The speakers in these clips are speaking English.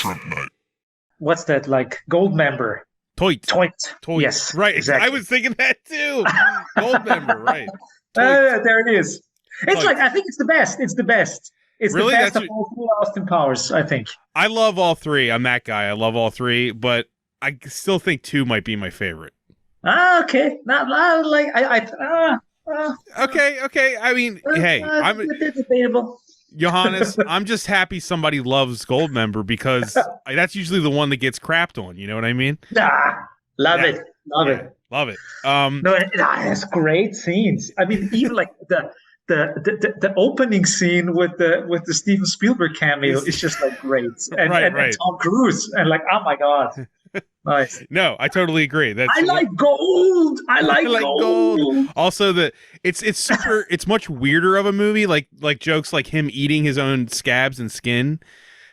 Trump night. What's that, like, gold member? Toit. Yes, right. exactly. I was thinking that too. Gold member, right? There it is. It's Toit. like, I think it's the best. It's the best. It's Really? the best That's of all three Austin Powers, I think. I love all three. I'm that guy. I love all three, but I still think 2 might be my favorite. Okay. Not like Okay. I mean, hey, I'm debatable. Johannes. I'm just happy somebody loves Goldmember because that's usually the one that gets crapped on. You know what I mean? Love Yeah. it. Love it. Love it. No, it has great scenes. I mean, even like the opening scene with the Steven Spielberg cameo is just like great, and, Right. and Tom Cruise, and like, oh my god, nice. No, I totally agree. That's I like gold. I like gold. Also, it's super. It's much weirder of a movie. Like jokes like him eating his own scabs and skin.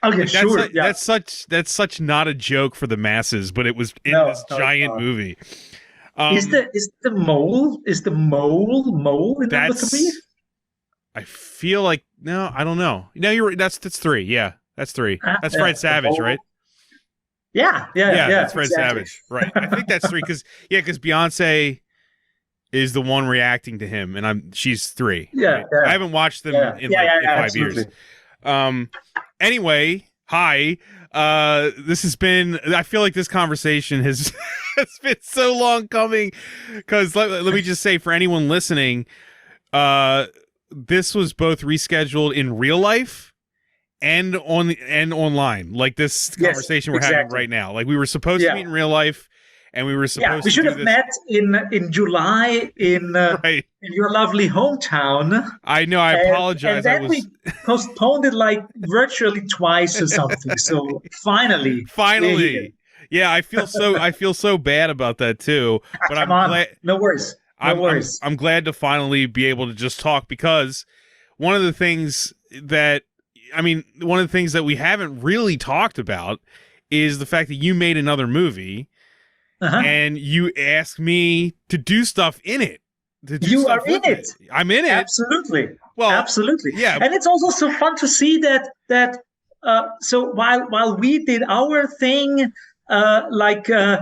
Okay, like, sure. That's such not a joke for the masses, but it was in this giant movie. Is the mole in number 3? I feel like no, I don't know. No, you're right. That's 3. Yeah, that's 3. That's Fred Savage, right? Yeah. That's Fred exactly. Savage, right? I think that's 3 because Beyonce is the one reacting to him, and she's 3. Yeah, right? I haven't watched them in 5 years. Anyway, hi. This has been. I feel like this conversation has been so long coming because let me just say for anyone listening, this was both rescheduled in real life and online. Like this conversation we're having right now. Like we were supposed to meet in real life, and we were supposed. We should have met in July in your lovely hometown. I know. I apologize. And then we postponed it like virtually twice or something. So finally. Yeah, I feel so bad about that too. But I'm glad. No worries. I'm glad to finally be able to just talk because one of the things that we haven't really talked about is the fact that you made another movie and you asked me to do stuff in it. You are in it. I'm in it. Absolutely. Well, absolutely. Yeah. And it's also so fun to see that so while we did our thing, the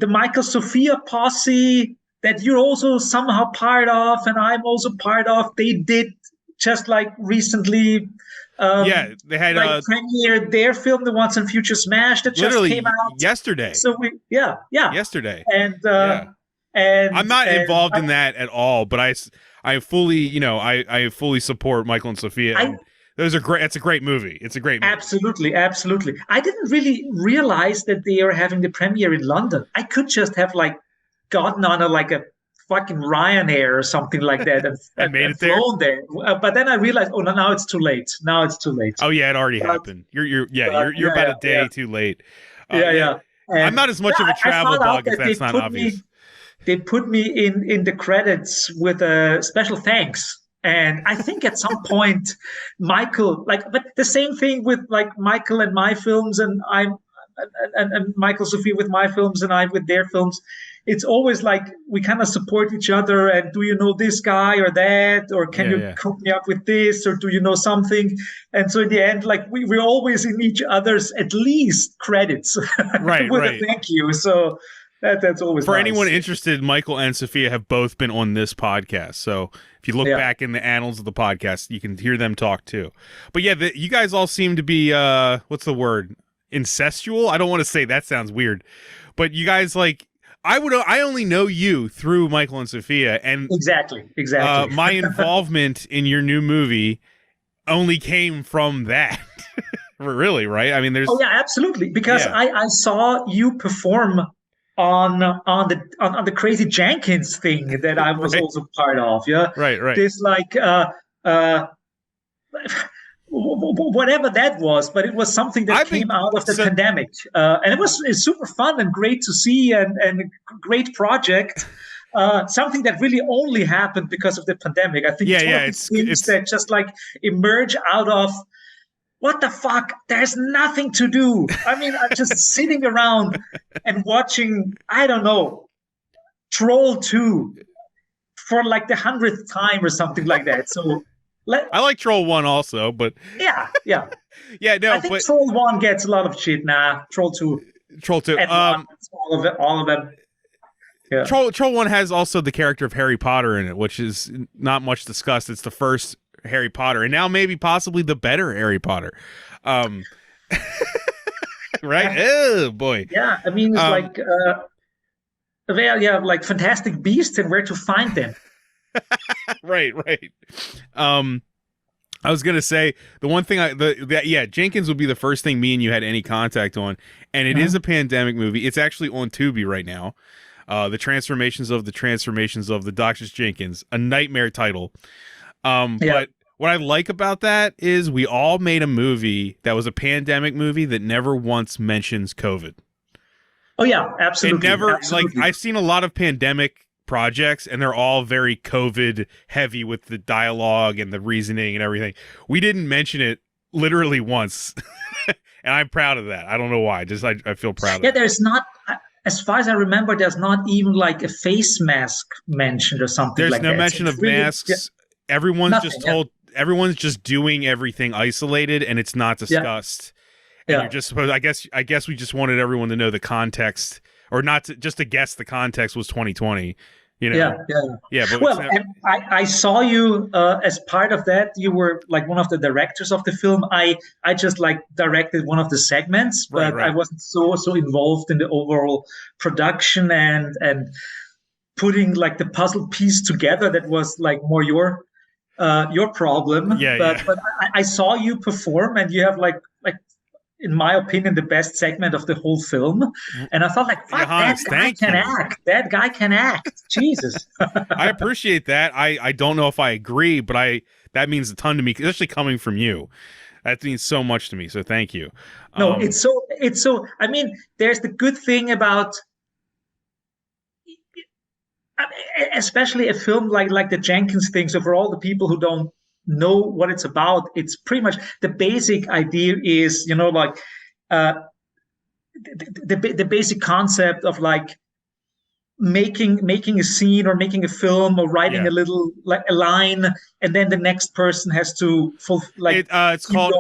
Michael Sophia posse that you're also somehow part of, and I'm also part of. They did just like recently. They had premiered their film, The Once and Future Smash, that just came out yesterday. So yesterday, and I'm not involved in that at all. But I fully, I fully support Michael and Sophia. Those are great. It's a great movie. It's a great movie. Absolutely. I didn't really realize that they are having the premiere in London. I could just have gotten on a fucking Ryanair or something like that and made it flown there. But then I realized, now it's too late. Oh yeah, it already happened. You're about a day too late. I'm not as much of a travel bug if that's not obvious. They put me in the credits with a special thanks. And I think at some point, Michael, but the same thing with Michael and my films, and and Michael Sophie with my films, and I with their films. It's always we kind of support each other. And do you know this guy or that, or can you hook me up with this, or do you know something? And so in the end, we're always in each other's at least credits, right? with a thank you. So. That's always for nice. Anyone interested. Michael and Sophia have both been on this podcast, so if you look back in the annals of the podcast, you can hear them talk too. But you guys all seem to be what's the word? Incestual? I don't want to say that, sounds weird, but you guys I only know you through Michael and Sophia, and exactly. My involvement in your new movie only came from that. Really, right? I mean, there's absolutely, because I saw you perform on the Crazy Jenkins thing that I was also part of, right. This whatever that was, but it was something that came out of the pandemic, and it's super fun and great to see, and a great project. Something that really only happened because of the pandemic. I think it's things that just emerge out of. What the fuck? There's nothing to do. I mean, I'm just sitting around and watching, I don't know, Troll 2 for the 100th time or something like that. So I like Troll 1 also, but yeah. yeah, no, I think Troll 1 gets a lot of shit. Nah, Troll 2. Troll 2. And all of them. Yeah. Troll 1 has also the character of Harry Potter in it, which is not much discussed. It's the first Harry Potter, and now maybe possibly the better Harry Potter. Right? Oh boy. Yeah, I mean, it's like like fantastic beasts and where to find them. Right. I was gonna say the one thing Jenkins would be the first thing me and you had any contact on, and it is a pandemic movie. It's actually on Tubi right now. The Transformations of the Dr. Jenkins, a nightmare title. But what I like about that is we all made a movie that was a pandemic movie that never once mentions COVID. Oh yeah, absolutely. It never, absolutely. like, I've seen a lot of pandemic projects and they're all very COVID heavy with the dialogue and the reasoning and everything. We didn't mention it literally once. And I'm proud of that. I don't know why. Just I feel proud of it. Yeah, there's not, as far as I remember, there's not even like a face mask mentioned or something there's like no that. mention of masks. Everyone's nothing, just told everyone's just doing everything isolated and it's not discussed. And you're just supposed, I guess we just wanted everyone to know the context, or not to, just to guess the context was 2020. You know? Yeah. But well, and I saw you as part of that. You were like one of the directors of the film. I just like directed one of the segments, but right. I wasn't so involved in the overall production and putting like the puzzle piece together. That was like more your problem. But I saw you perform, and you have like in my opinion, the best segment of the whole film. And I thought, like, fuck, Johannes, that guy can act. That guy can act. Jesus. I appreciate that. I don't know if I agree, but that means a ton to me, especially coming from you. That means so much to me. So thank you. No, it's so, I mean, there's the good thing about, especially a film like the Jenkins thing. So for all the people who don't know what it's about, it's pretty much the basic idea is, you know, like the basic concept of like making a scene or making a film or writing a little like a line, and then the next person has to it's called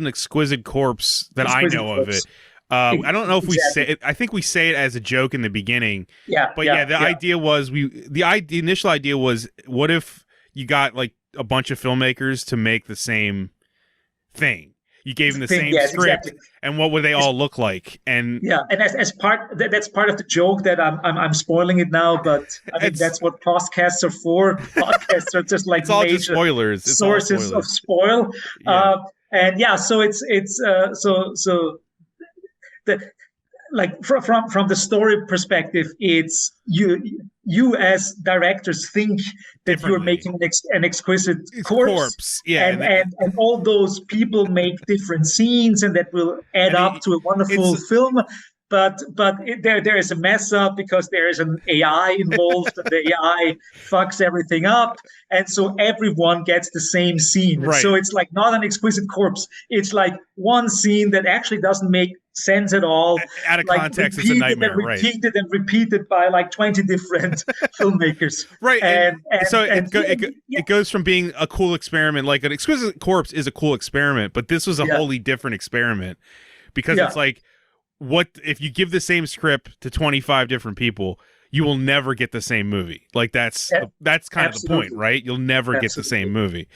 an exquisite corpse that exquisite I know corpse. Of it. I don't know if we say it. I think we say it as a joke in the beginning. The idea was the initial idea was, what if you got like a bunch of filmmakers to make the same thing? You gave them the same script, and what would they all look like? And as part that's part of the joke that I'm spoiling it now, but I think that's what podcasts are for. Podcasts are just like it's all major just spoilers. It's sources of spoil. So like from the story perspective, it's you as directors think that you're making an exquisite corpse. And all those people make different scenes, and that will add up to a wonderful film. But there is a mess up because there is an AI involved, and the AI fucks everything up, and so everyone gets the same scene. Right. So it's like not an exquisite corpse. It's like one scene that actually doesn't make sense at all. Out of context, it's a nightmare. Repeated by like 20 different filmmakers. Right. It goes from being a cool experiment, like an exquisite corpse is a cool experiment, but this was a wholly different experiment, because it's like, what if you give the same script to 25 different people, you will never get the same movie. Like that's kind of the point, right? You'll never get the same movie.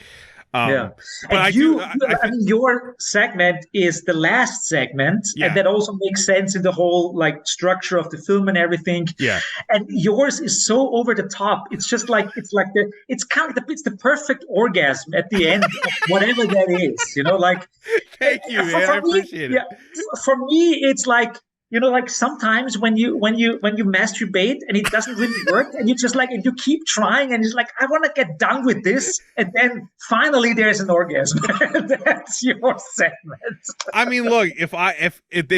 But I mean, your segment is the last segment, and that also makes sense in the whole like structure of the film and everything. Yeah. And yours is so over the top. It's just like it's the perfect orgasm at the end of whatever that is. You know, like thank you, man. I appreciate it. Yeah, for me, it's like, you know, like sometimes when you masturbate and it doesn't really work, and you just like, and you keep trying, and it's like, I want to get done with this, and then finally there's an orgasm. That's your segment. I mean, look, if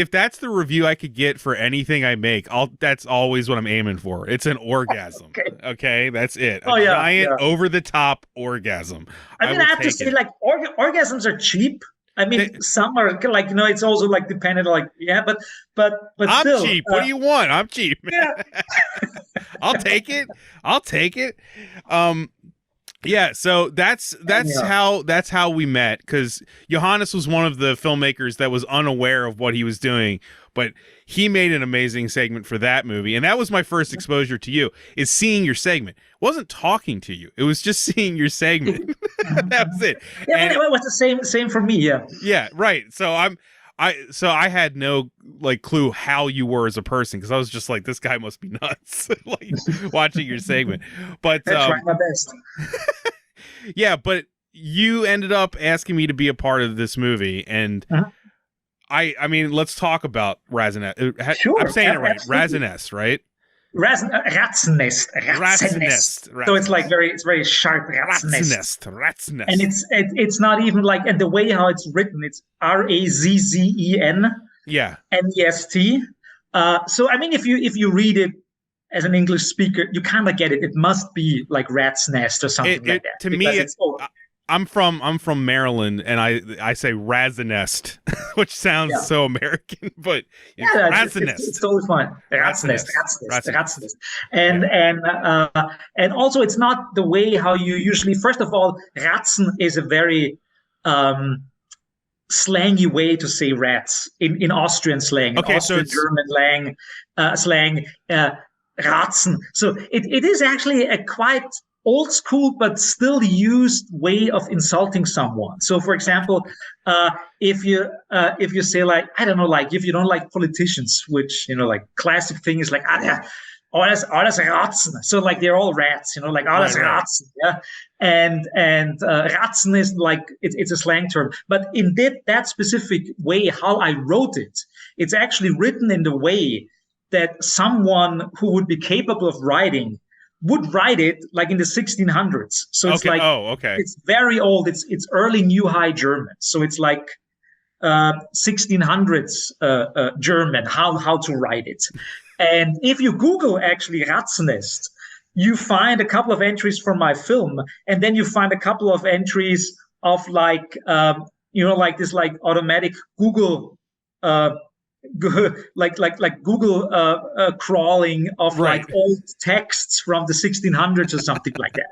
that's the review I could get for anything I make, that's always what I'm aiming for. It's an orgasm. Okay, that's it. A giant over the top orgasm. I mean, I have to say, like, orgasms are cheap. I mean, some are like, you know, it's also like dependent, like, but I'm still, cheap. What do you want? I'm cheap. Yeah. I'll take it. Yeah, so that's how we met, because Johannes was one of the filmmakers that was unaware of what he was doing, but he made an amazing segment for that movie, and that was my first exposure to you, is seeing your segment. It wasn't talking to you, it was just seeing your segment. That was it. Yeah, and it was the same for me. Yeah. Yeah, right. So I had no like clue how you were as a person, because I was just like, this guy must be nuts, like watching your segment. But I tried my best. Yeah, but you ended up asking me to be a part of this movie, and I mean, let's talk about RAZZENNEST. Sure, I'm saying it right. absolutely. RAZZENNEST, right? RAZZENNEST. So it's like very sharp. RAZZENNEST. And it's not even like, and the way how it's written, it's RAZZEN. Yeah. NEST. So I mean, if you read it as an English speaker, you kind of get it. It must be like Rat's Nest or something like that. To me, I'm from Maryland, and I say RAZZENNEST, which sounds so American, but it's RAZZENNEST. It's totally fine. RAZZENNEST. And also, it's not the way how you usually. First of all, Ratzen is a very slangy way to say rats in Austrian slang. Okay, Austrian, so German slang. Ratzen. So it is actually a quite old school but still used way of insulting someone. So for example, if you say like, I don't know, like if you don't like politicians, which, you know, like classic thing is like, alles Ratzen. So like they're all rats, you know, like alles Ratzen. Yeah. And Ratzen is like, it's a slang term, but in that specific way, how I wrote it, it's actually written in the way that someone who would be capable of writing would write it like in the 1600s. So it's like, it's very old. It's early New High German. So it's like 1600s German, how to write it. And if you Google actually RAZZENNEST, you find a couple of entries from my film, and then you find a couple of entries of like, you know, like this like automatic Google like Google crawling of like old texts from the 1600s or something like that.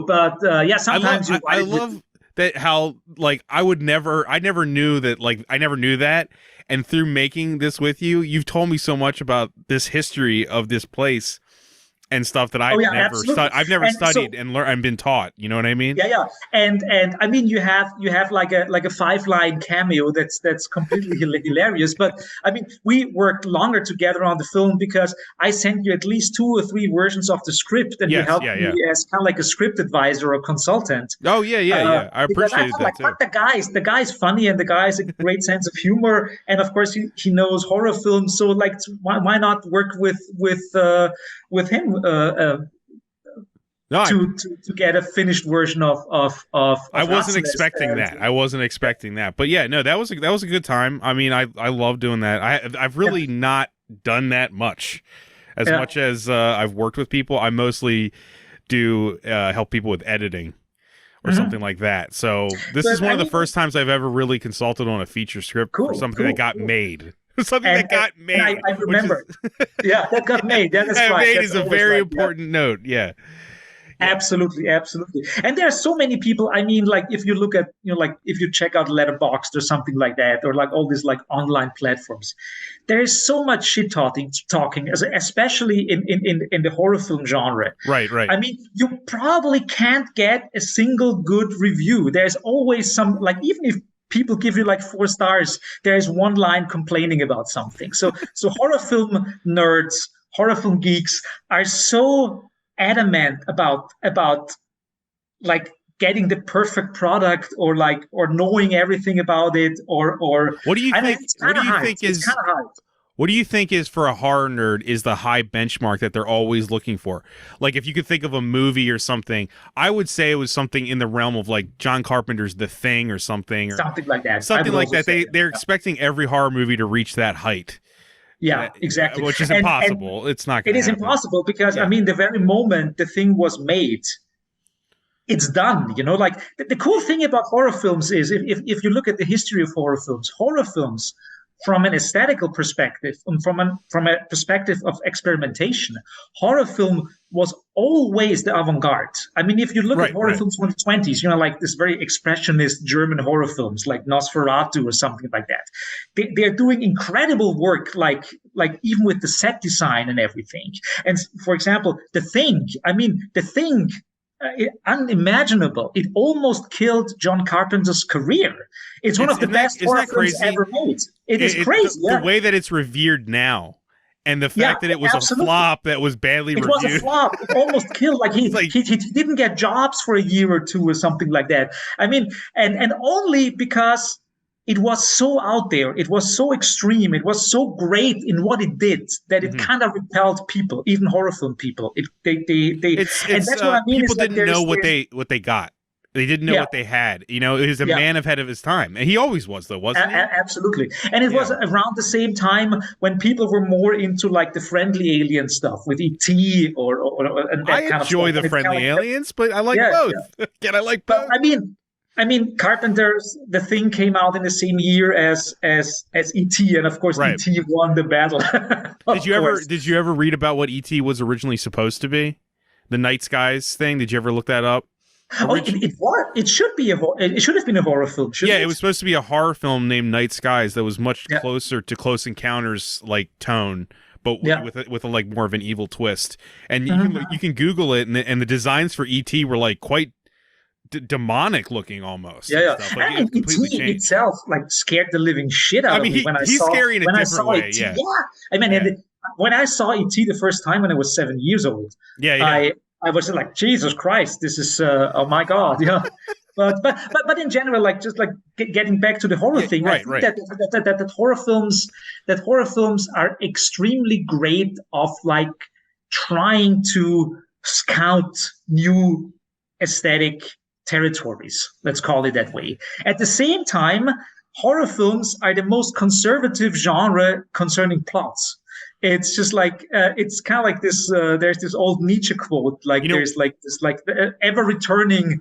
But yeah, sometimes I love that how like I never knew that, and through making this with you, you've told me so much about this history of this place and stuff that I've never studied and learned and been taught. You know what I mean? Yeah. And I mean, you have like a 5-line cameo that's completely hilarious. But I mean, we worked longer together on the film because I sent you at least 2 or 3 versions of the script, and you helped me as kind of like a script advisor or consultant. Oh yeah. I appreciate that too. But the guy's funny, and the guy has a great sense of humor, and of course he knows horror films. So like, why not work with him? To get a finished version of I wasn't expecting that. But yeah, no, that was a good time. I mean, I love doing that. I've really not done that much much as I've worked with people. I mostly do help people with editing or something like that. So this is one of the first times I've ever really consulted on a feature script for something that got made. Something that got made. I remember. That got made. That is right. Made is a very important note. Yeah. Absolutely. And there are so many people. I mean, like if you look at, you know, like if you check out Letterboxd or something like that, or like all these like online platforms, there is so much shit talking, especially in the horror film genre. Right. I mean, you probably can't get a single good review. There's always some, like, even if people give you like 4 stars, there's one line complaining about something. So horror film nerds, horror film geeks are so adamant about like getting the perfect product, or knowing everything about it, or what do you think? What do you think is, for a horror nerd, is the high benchmark that they're always looking for? Like, if you could think of a movie or something, I would say it was something in the realm of like John Carpenter's The Thing or something. Something like that. Something like that. They're expecting every horror movie to reach that height. Yeah, exactly. Which is impossible. It's not going to happen. It is impossible because, I mean, the very moment the thing was made, it's done, you know? Like, the cool thing about horror films is, if you look at the history of horror films from an aesthetical perspective, from a perspective of experimentation, horror film was always the avant-garde. I mean, if you look at horror films from the 20s, like this very expressionist German horror films like Nosferatu or something like that, they're doing incredible work, like even with the set design and everything. And for example, The Thing, unimaginable. It almost killed John Carpenter's career. It's one of the best horror films ever made. It is crazy. The way that it's revered now, and the fact that it was a flop that was badly reviewed. It was a flop. It almost killed. He didn't get jobs for a year or two or something like that. I mean, and only because it was so out there, it was so extreme, it was so great in what it did that it kind of repelled people, even horror film people. And that's what I mean. People didn't know what they got. They didn't know what they had. He was a man ahead of his time. And he always was, though, wasn't he? Absolutely. And it was around the same time when people were more into like the friendly alien stuff with E.T. or and that kind of stuff. I enjoy the friendly aliens, but I like both. Can I like both? I mean, Carpenter's The Thing came out in the same year as E.T., and of course E.T. won the battle. Did you ever read about what E.T. was originally supposed to be? The Night Skies thing? Did you ever look that up? It should have been a horror film. It was supposed to be a horror film named Night Skies that was much closer to Close Encounters like tone, but with a like more of an evil twist. And you can Google it, and the designs for E.T. were like quite demonic looking almost. And E.T. itself like scared the living shit out of me when I saw. He's scary in a different way. E.T. I mean, when I saw E.T. the first time when I was 7 years old, I was like, Jesus Christ, this is oh my God, But in general, like just like getting back to the horror thing, I think that horror films are extremely great of like trying to scout new aesthetic territories. Let's call it that way. At the same time, horror films are the most conservative genre concerning plots. It's just like it's kind of like this. There's this old Nietzsche quote, like there's like this, like the ever returning,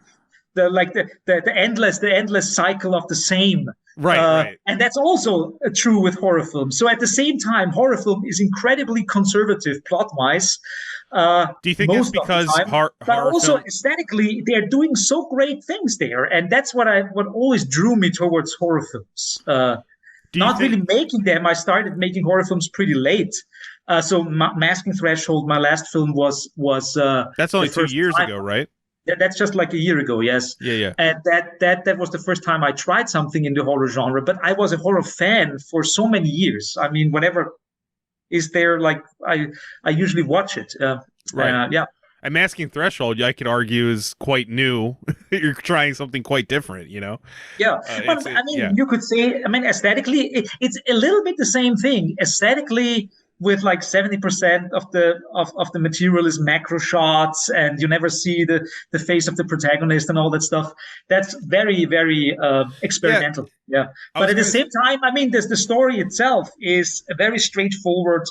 the endless cycle of the same. Right. And that's also true with horror films. So at the same time, horror film is incredibly conservative plot wise. Do you think that's because but also aesthetically, they're doing so great things there, and that's what always drew me towards horror films. Not really making them. I started making horror films pretty late. So Masking Threshold, my last film was that's only 2 years ago, right? That's just like a year ago, yes. Yeah. And that was the first time I tried something in the horror genre. But I was a horror fan for so many years. I mean, whenever is there, like I usually watch it. And Masking Threshold, I could argue, is quite new. You're trying something quite different, Yeah. You could say, aesthetically, it's a little bit the same thing. Aesthetically, with like 70% of the material is macro shots, and you never see the face of the protagonist and all that stuff. That's very, very experimental. Yeah. But at the same time, the story itself is a very straightforward,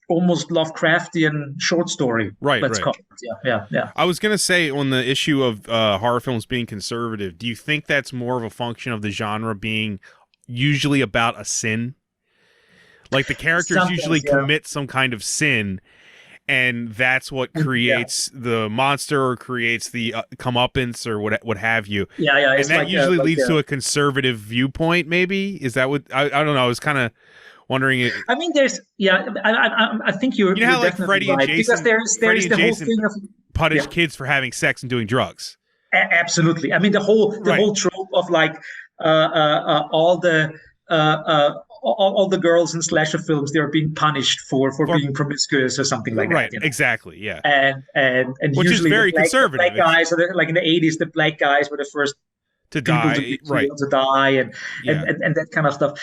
almost Lovecraftian short story. Right. Let's call it. Yeah. I was going to say, on the issue of horror films being conservative, do you think that's more of a function of the genre being usually about a sin? Like the characters usually commit some kind of sin, and that's what creates the monster or creates the comeuppance or what have you. Yeah. And that usually leads to a conservative viewpoint, maybe? Is that what... I don't know. I was kind of wondering it. There's... I think you're how like Freddy and right, Jason... Because there's the whole thing of... punish kids for having sex and doing drugs. Absolutely. The whole trope of like all the girls in slasher films, they're being punished for being promiscuous or something like that. Right, exactly, yeah. And which usually is very conservative. The black guys, like in the 80s, the black guys were the first to die, to die, and that kind of stuff.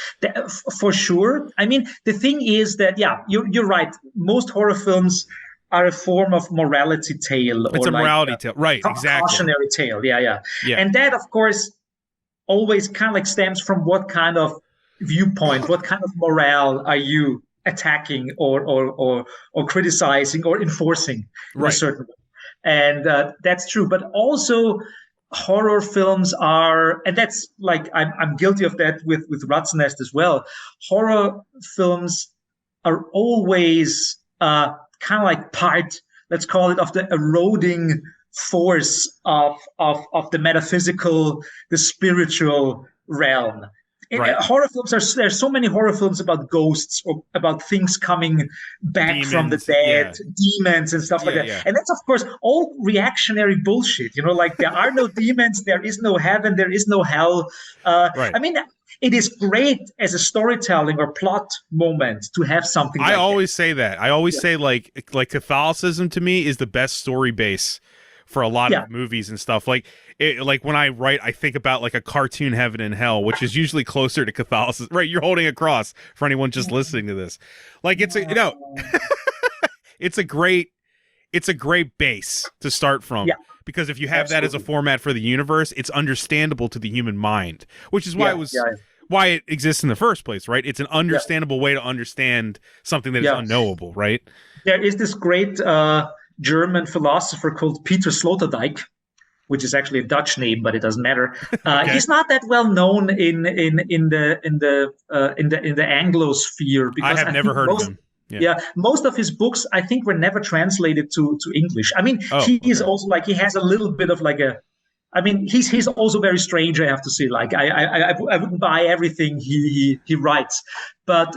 For sure. The thing is that, you're right. Most horror films are a form of morality tale. It's a morality tale, right? Exactly. Cautionary tale, yeah. And that, of course, always kind of like stems from what kind of viewpoint, what kind of morale are you attacking or criticizing or enforcing in a certain way. And that's true. But also, horror films are, and that's like I'm guilty of that with RAZZENNEST as well. Horror films are always kind of like part, let's call it, of the eroding force of the metaphysical, the spiritual realm. Right. Horror films there's so many horror films about ghosts or about things coming back from the dead, demons and stuff like that. Yeah. And that's of course all reactionary bullshit. You know, like there are no demons, there is no heaven, there is no hell. Right. I mean, it is great as a storytelling or plot moment to have something. I always say that. I always say like Catholicism to me is the best story base for a lot of movies and stuff. Like when I write, I think about like a cartoon heaven and hell, which is usually closer to Catholicism. Right, you're holding a cross for anyone just listening to this. Like it's it's a great base to start from. Yeah. Because if you have that as a format for the universe, it's understandable to the human mind, which is why why it exists in the first place, right? It's an understandable way to understand something that is unknowable, right? There is this great German philosopher called Peter Sloterdijk, which is actually a Dutch name, but it doesn't matter. He's not that well known in the Anglosphere because I have never heard of him. Yeah, most of his books I think were never translated to English. I mean, he is also like he has a little bit of like a. I mean, he's also very strange. I have to say, like I wouldn't buy everything he writes, but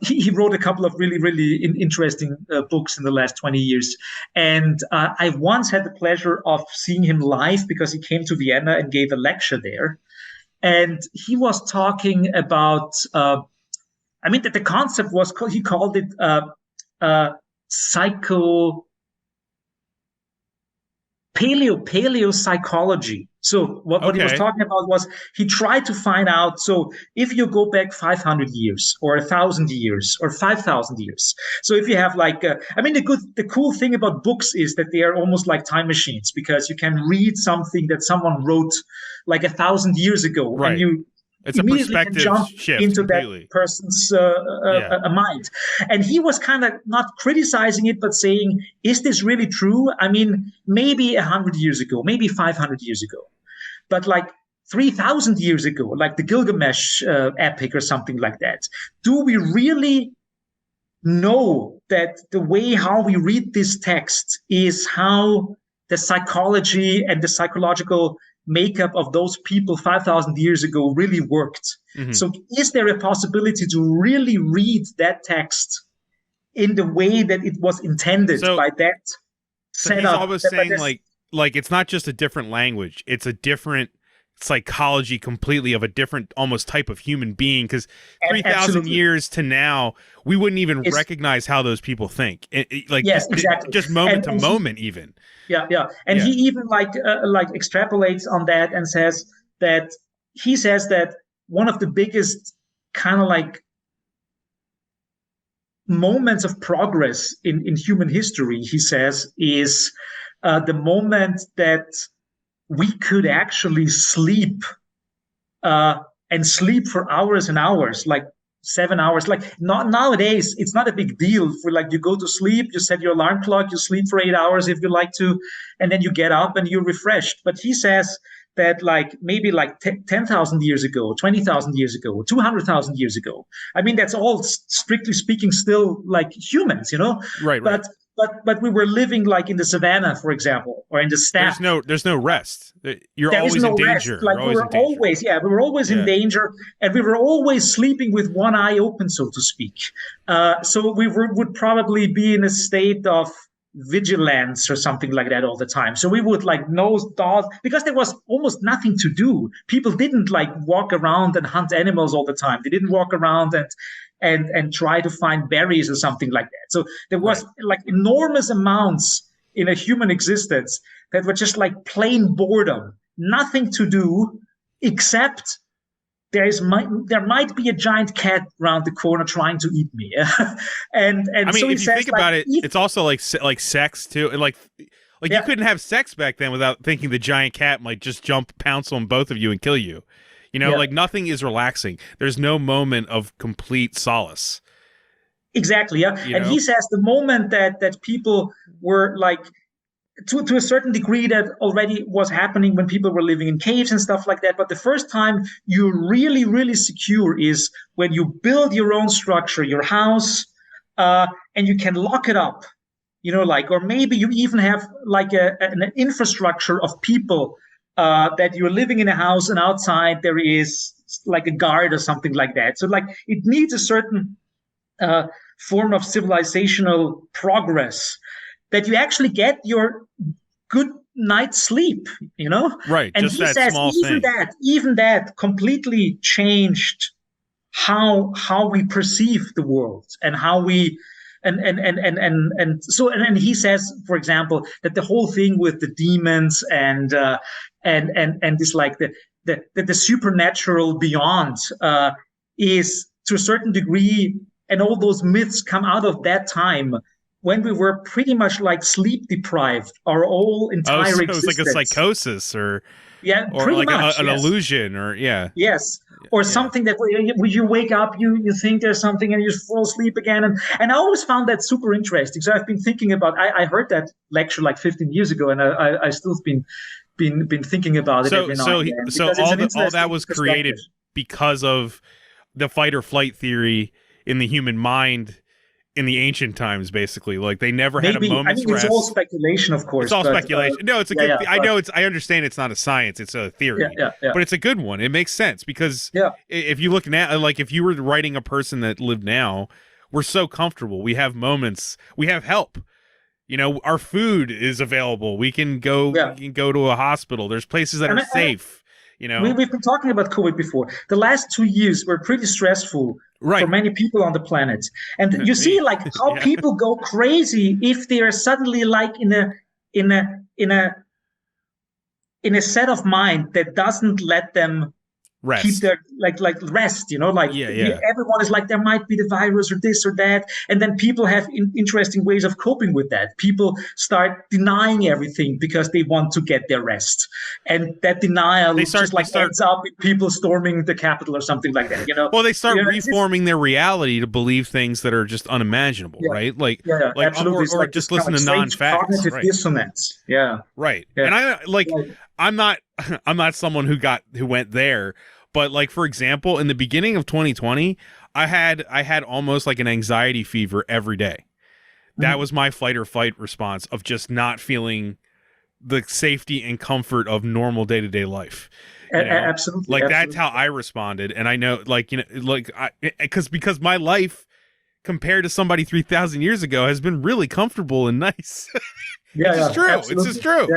he wrote a couple of really interesting books in the last 20 years. And I once had the pleasure of seeing him live because he came to Vienna and gave a lecture there. And he was talking about, I mean, that the concept was, he called it paleo psychology. So what he was talking about was he tried to find out, so if you go back 500 years or 1,000 years or 5,000 years, so if you have like, I mean, the cool thing about books is that they are almost like time machines because you can read something that someone wrote like 1,000 years ago, and you it's immediately a perspective jump shift into completely. That person's mind. And he was kind of not criticizing it, but saying, is this really true? I mean, maybe 100 years ago, maybe 500 years ago, but like 3,000 years ago, like the Gilgamesh epic or something like that. Do we really know that the way how we read this text is how the psychology and the psychological makeup of those people 5,000 years ago really worked? Mm-hmm. So is there a possibility to really read that text in the way that it was intended by that setup? So he's always saying like it's not just a different language, it's a different psychology completely of a different almost type of human being, because 3,000 years to now we wouldn't even recognize how those people think. Yes, exactly. Just moment to moment even. Yeah. And he even like extrapolates on that and says that one of the biggest kind of like moments of progress in human history, he says, is the moment that we could actually sleep and sleep for hours and hours, like 7 hours. Like not nowadays, it's not a big deal for like you go to sleep, you set your alarm clock, you sleep for 8 hours if you like to, and then you get up and you're refreshed. But he says that like maybe like 10,000 years ago, 20,000 years ago, 200,000 years ago. I mean, that's all strictly speaking still like humans, you know? Right. But we were living like in the savannah, for example, or in the steppe. There's no rest. You're always in danger. Like we were always in danger, and we were always sleeping with one eye open, so to speak. So we would probably be in a state of vigilance or something like that all the time. So we would like nose dogs because there was almost nothing to do. People didn't like walk around and hunt animals all the time. They didn't walk around and try to find berries or something like that. So there was like enormous amounts in a human existence that were just like plain boredom, nothing to do except there might be a giant cat around the corner trying to eat me. and I mean, so if you think about it, it's also like sex too. And like you couldn't have sex back then without thinking the giant cat might just pounce on both of you and kill you. You know, like nothing is relaxing. There's no moment of complete solace. Exactly, yeah. And he says the moment that people were like to a certain degree that already was happening when people were living in caves and stuff like that. But the first time you're really, really secure is when you build your own structure, your house, and you can lock it up, or maybe you even have like an infrastructure of people that you're living in a house, and outside there is like a guard or something like that. So like it needs a certain form of civilizational progress that you actually get your good night's sleep, Right. And just he that says small even thing. even that completely changed how we perceive the world and how we and he says, for example, that the whole thing with the demons and this like the supernatural beyond is to a certain degree, and all those myths come out of that time when we were pretty much like sleep deprived our whole entire so existence. It's like a psychosis or pretty like much, an illusion or yes. Or something that when you wake up, you think there's something and you just fall asleep again. And I always found that super interesting. So I've been thinking about, I heard that lecture like 15 years ago, and I still been thinking about it every now and then. So all that was created because of the fight or flight theory in the human mind in the ancient times, basically. Like they never had a moment's rest. It's all speculation, of course. It's all speculation. No, it's a good. I know I understand it's not a science; it's a theory. But it's a good one. It makes sense because if you look now, like if you were writing a person that lived now, we're so comfortable. We have moments. We have help. Our food is available. We can go. We can go to a hospital. There's places that are safe. We've been talking about COVID before. The last 2 years were pretty stressful for many people on the planet. And you see like how people go crazy if they are suddenly like in a set of mind that doesn't let them rest. Keep their like rest, everyone is like there might be the virus or this or that, and then people have interesting ways of coping with that. People start denying everything because they want to get their rest, and that denial ends up with people storming the Capitol or something like that. Well, they start reforming their reality to believe things that are just unimaginable, right? Like absolutely. Or just listen to non-facts. Cognitive dissonance. Right. And I'm not someone who went there. But like, for example, in the beginning of 2020, I had almost like an anxiety fever every day. That was my fight or flight response of just not feeling the safety and comfort of normal day-to-day life. Absolutely. That's how I responded. And I know because my life compared to somebody 3,000 years ago has been really comfortable and nice. It's true. Absolutely. It's just true.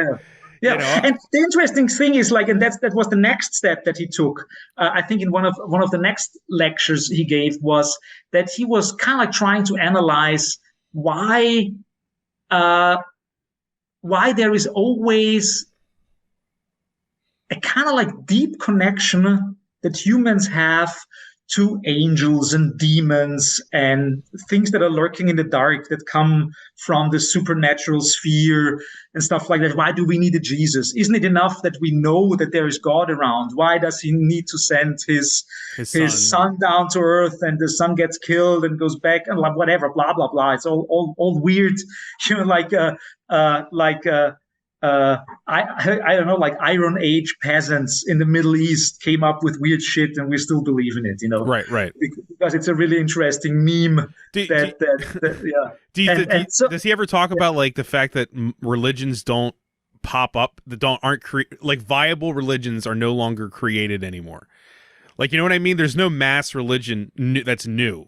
Yeah, and the interesting thing is and that was the next step that he took. I think in one of the next lectures he gave was that he was kind of like trying to analyze why there is always a kind of like deep connection that humans have to angels and demons and things that are lurking in the dark that come from the supernatural sphere and stuff like that. Why do we need a Jesus? Isn't it enough that we know that there is God around? Why does he need to send his son down to earth, and the son gets killed and goes back and whatever, blah, blah, blah. It's all weird, I don't know, like Iron Age peasants in the Middle East came up with weird shit, and we still believe in it, Right. Because it's a really interesting meme. Does he ever talk about like the fact that religions don't pop up, like viable religions are no longer created anymore? Like, you know what I mean? There's no mass religion that's new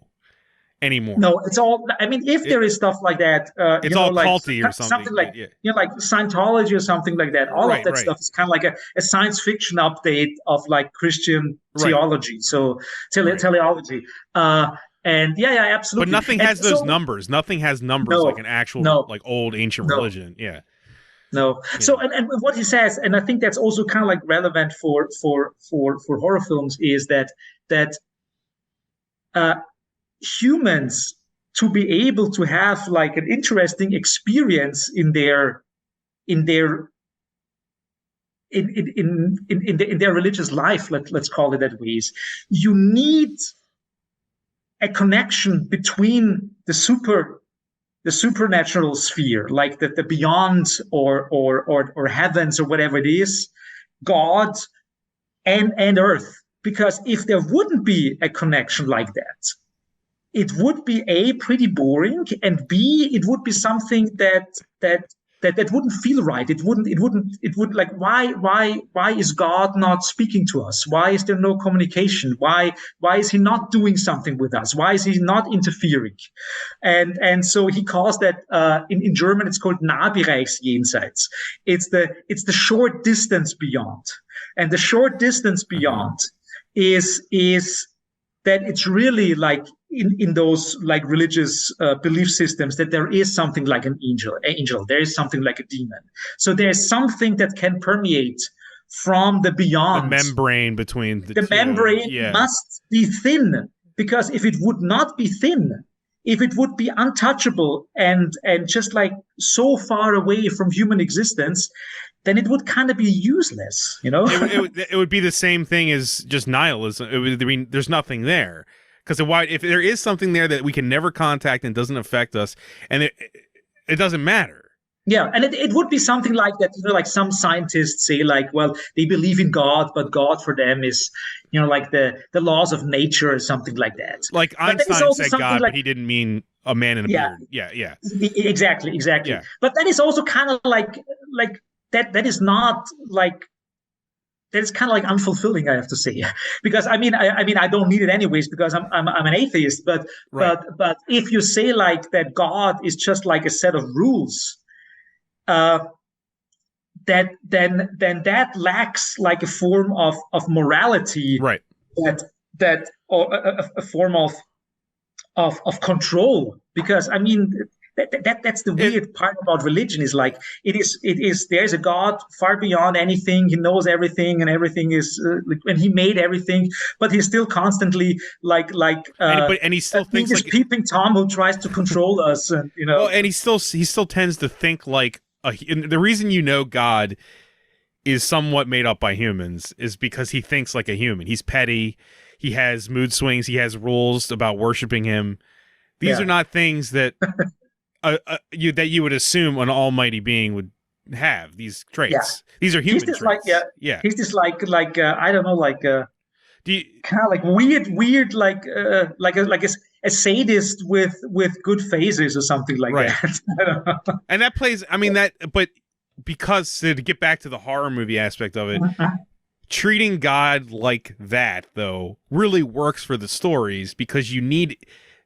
anymore. No, it's all. I mean, if there is stuff like that, it's all culty or something. Like like Scientology or something like that. All of that stuff is kind of like a science fiction update of like Christian theology. So teleology. And absolutely. But nothing has those numbers. Nothing has numbers like an actual like old ancient religion. Yeah. No. So and what he says, and I think that's also kind of like relevant for horror films, is that humans, to be able to have like an interesting experience in their religious life, let's call it that way, you need a connection between the supernatural sphere, like the beyond or heavens or whatever it is, God and earth. Because if there wouldn't be a connection like that, it would be A, pretty boring, and B, it would be something that wouldn't feel right. It would like, why is God not speaking to us? Why is there no communication? Why is he not doing something with us? Why is he not interfering? And so he calls that in German it's called Nahbereichsjenseits. It's the short distance beyond. And the short distance beyond is that it's really like in those like religious belief systems that there is something like an angel, there is something like a demon. So there's something that can permeate from the beyond. The membrane between the two. Membrane must be thin, because if it would not be thin, if it would be untouchable and just like so far away from human existence, then it would kind of be useless, you know? it would be the same thing as just nihilism. I mean, there's nothing there. Because if there is something there that we can never contact and doesn't affect us, and it doesn't matter. Yeah, and it would be something like that, you know, like some scientists say, like, well, they believe in God, but God for them is, you know, like the laws of nature or something like that. Like Einstein said God, but he didn't mean a man in a beard. Yeah. Exactly. Yeah. But that is also kind of like that is not like, that is kind of like unfulfilling, I have to say, because I mean I don't need it anyways, because I'm an atheist. But but if you say like that God is just like a set of rules, that then that lacks like a form of morality, right? That or a form of control, because I mean. That's the weird part about religion, is like it is there's a God far beyond anything. He knows everything, and everything is and he made everything, but he's still constantly and he still thinks like peeping Tom who tries to control us, and you know. Well, and he still tends to think like the reason, you know, God is somewhat made up by humans is because he thinks like a human. He's petty. He has mood swings. He has rules about worshiping him. These are not things that you would assume an almighty being would have, these traits. Yeah. These are human traits. He's just like I don't know, like kind of like weird like a sadist with good phases or something like that. And that plays, I mean, but because to get back to the horror movie aspect of it, treating God like that though really works for the stories, because you need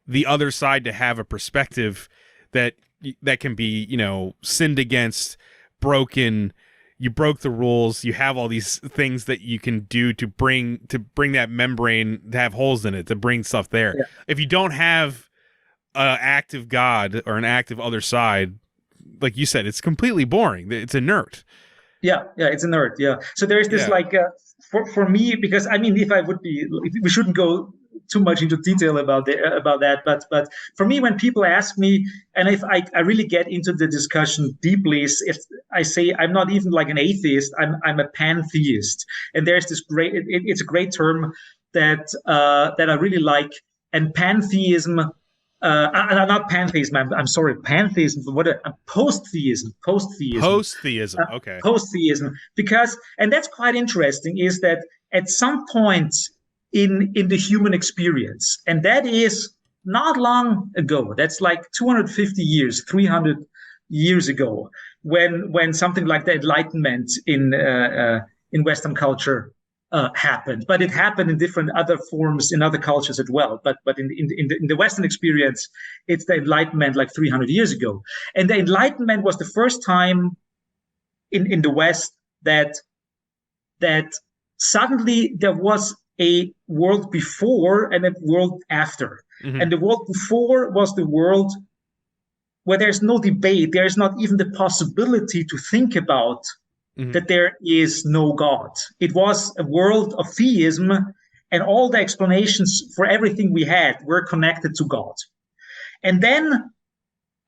the other side to have a perspective that can be, you know, sinned against, broken, you broke the rules, you have all these things that you can do to bring that membrane to have holes in it, to bring stuff there. Yeah. If you don't have an active God or an active other side, like you said, it's completely boring. It's inert. Yeah, it's inert. Yeah. So there's this like for me, because I mean, we shouldn't go too much into detail about that, but for me, when people ask me, and if I really get into the discussion deeply, if I say I'm not even like an atheist, I'm a pantheist, and there's this great, it's a great term that I really like, and pantheism. Not pantheism. I'm sorry, pantheism. Post-theism. Post-theism. Okay. Post-theism, because, and that's quite interesting, is that at some point in the human experience, and that is not long ago. That's like 250 years, 300 years ago, when something like the Enlightenment in Western culture happened. But it happened in different other forms in other cultures as well. But in the Western experience, it's the Enlightenment like 300 years ago, and the Enlightenment was the first time in the West that suddenly there was a world before and a world after. Mm-hmm. And the world before was the world where there's no debate. There's not even the possibility to think about that there is no God. It was a world of theism, and all the explanations for everything we had were connected to God. And then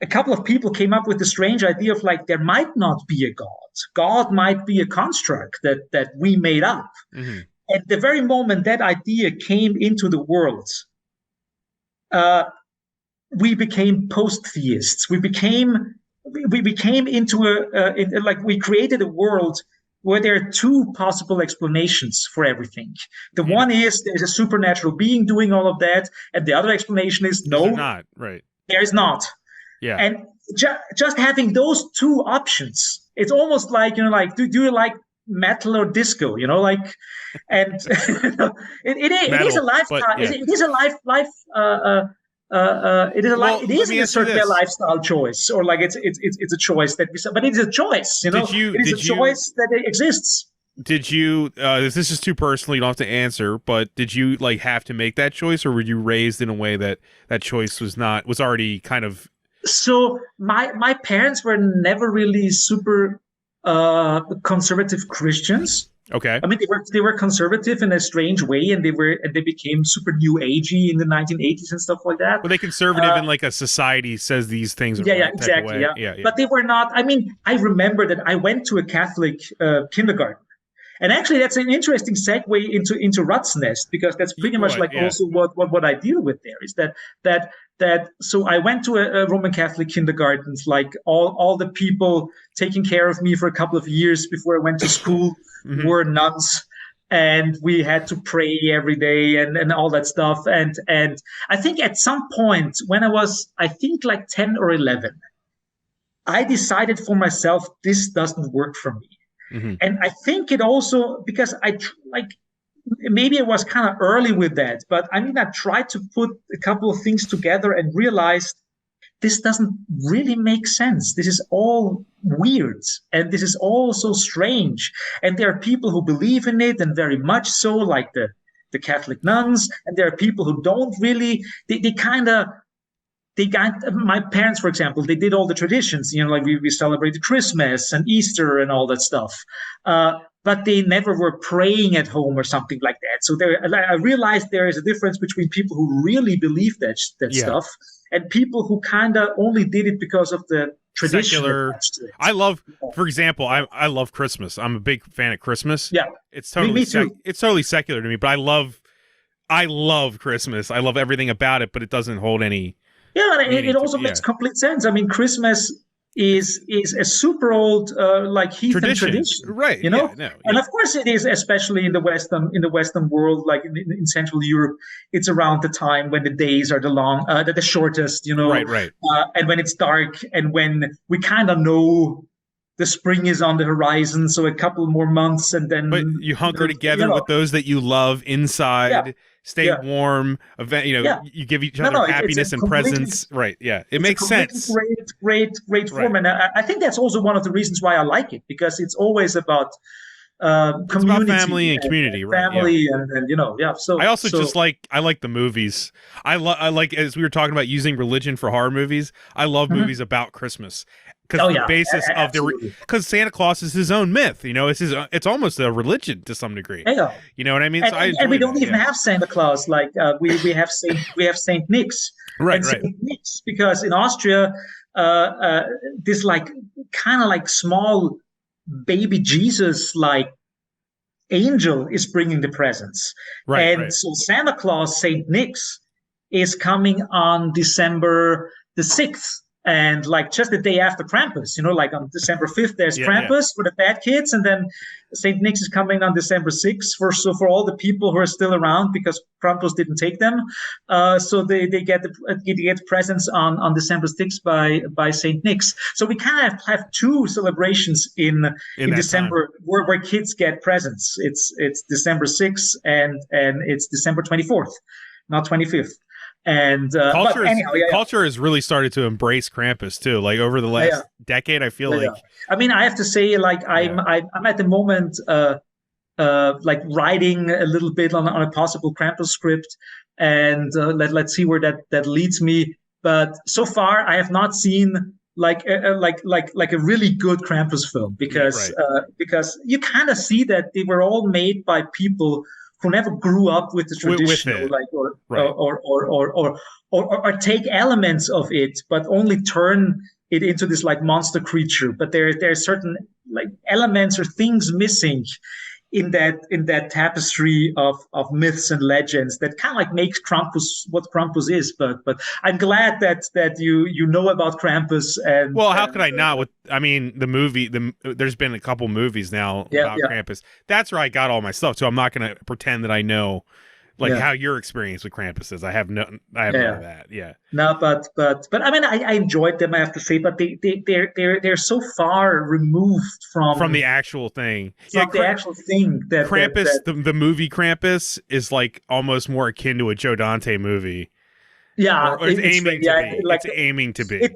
a couple of people came up with the strange idea of like, there might not be a God. God might be a construct that we made up. Mm-hmm. At the very moment that idea came into the world, we became post-theists. We became into we created a world where there are two possible explanations for everything. The one is there's a supernatural being doing all of that, and the other explanation is no, not right. There is not. Yeah, and just having those two options, it's almost like do you like metal or disco? And it is a lifestyle. Yeah. It is a it is in a certain way a lifestyle choice, or like it's a choice that but it's a choice. It is a choice that exists. Did you? This is too personal. You don't have to answer. But did you have to make that choice, or were you raised in a way that choice was already kind of? So my parents were never really super conservative Christians. Okay. I mean, they were conservative in a strange way, and they became super new agey in the 1980s and stuff like that. Were they conservative in like a society says these things? Yeah, exactly. Yeah. But they were not. I mean, I remember that I went to a Catholic kindergarten, and actually, that's an interesting segue into RAZZENNEST, because that's pretty much also what I deal with there is that. So I went to a Roman Catholic kindergarten, like all the people taking care of me for a couple of years before I went to school were nuns, and we had to pray every day and all that stuff. And I think at some point when I was, I think like 10 or 11, I decided for myself, this doesn't work for me. Mm-hmm. And I think it also, because maybe it was kind of early with that, but I mean, I tried to put a couple of things together and realized this doesn't really make sense. This is all weird, and this is all so strange. And there are people who believe in it, and very much so, like the Catholic nuns, and there are people who don't really. My parents, for example, they did all the traditions. Like we celebrated Christmas and Easter and all that stuff. But they never were praying at home or something like that. So I realized there is a difference between people who really believe that stuff and people who kind of only did it because of the tradition. I love, for example, I love Christmas. I'm a big fan of Christmas. Yeah, it's totally it's totally secular to me, but I love Christmas. I love everything about it, but it doesn't hold any. Yeah, and it also makes complete sense. I mean, Christmas is a super old heathen tradition, right? And of course it is, especially in the Western world, like in Central Europe, it's around the time when the days are the shortest, right, and when it's dark, and when we kind of know the spring is on the horizon, so a couple more months, and then you hunker together with those that you love inside. Stay warm. You give each other happiness and presents. Right. Yeah. It makes sense. Great form. And I think that's also one of the reasons why I like it, because it's always about community, it's about family and community, right? Family and So I also I like the movies. I like, as we were talking about using religion for horror movies, I love movies about Christmas. Because the basis of because Santa Claus is his own myth, it's almost a religion to some degree. Yeah. You know what I mean? And we don't even have Santa Claus. Like we have Saint Nick's, right? Saint Nick's, because in Austria, this kind of small baby Jesus angel is bringing the presents, right? So Santa Claus, Saint Nick's, is coming on December the 6th. And just the day after Krampus, on December 5th, there's Krampus for the bad kids, and then Saint Nick's is coming on December 6th for all the people who are still around, because Krampus didn't take them. So they get presents on December 6th by Saint Nick's. So we kind of have two celebrations in December where kids get presents. It's December 6th and it's December 24th, not 25th. And culture has really started to embrace Krampus too. Like over the last decade, I feel like. I mean, I have to say, I'm at the moment writing a little bit on a possible Krampus script, and let's see where that leads me. But so far, I have not seen like a really good Krampus film, because you kind of see that they were all made by people who never grew up with the traditional, or take elements of it, but only turn it into this monster creature. But there are certain elements or things missing in that tapestry of myths and legends that kind of like makes Krampus what Krampus is. But I'm glad that you know about Krampus. And well, how could I not? With I mean, the movie, there's been a couple movies now about Krampus. That's where I got all my stuff. So I'm not going to pretend that I know like how your experience with Krampus is. I have none of that. Yeah. No, but I mean, I enjoyed them, I have to say, but they're so far removed from the actual thing. The actual thing that Krampus, the movie Krampus is like almost more akin to a Joe Dante movie. Yeah, it's aiming to be. Like, it's aiming to be.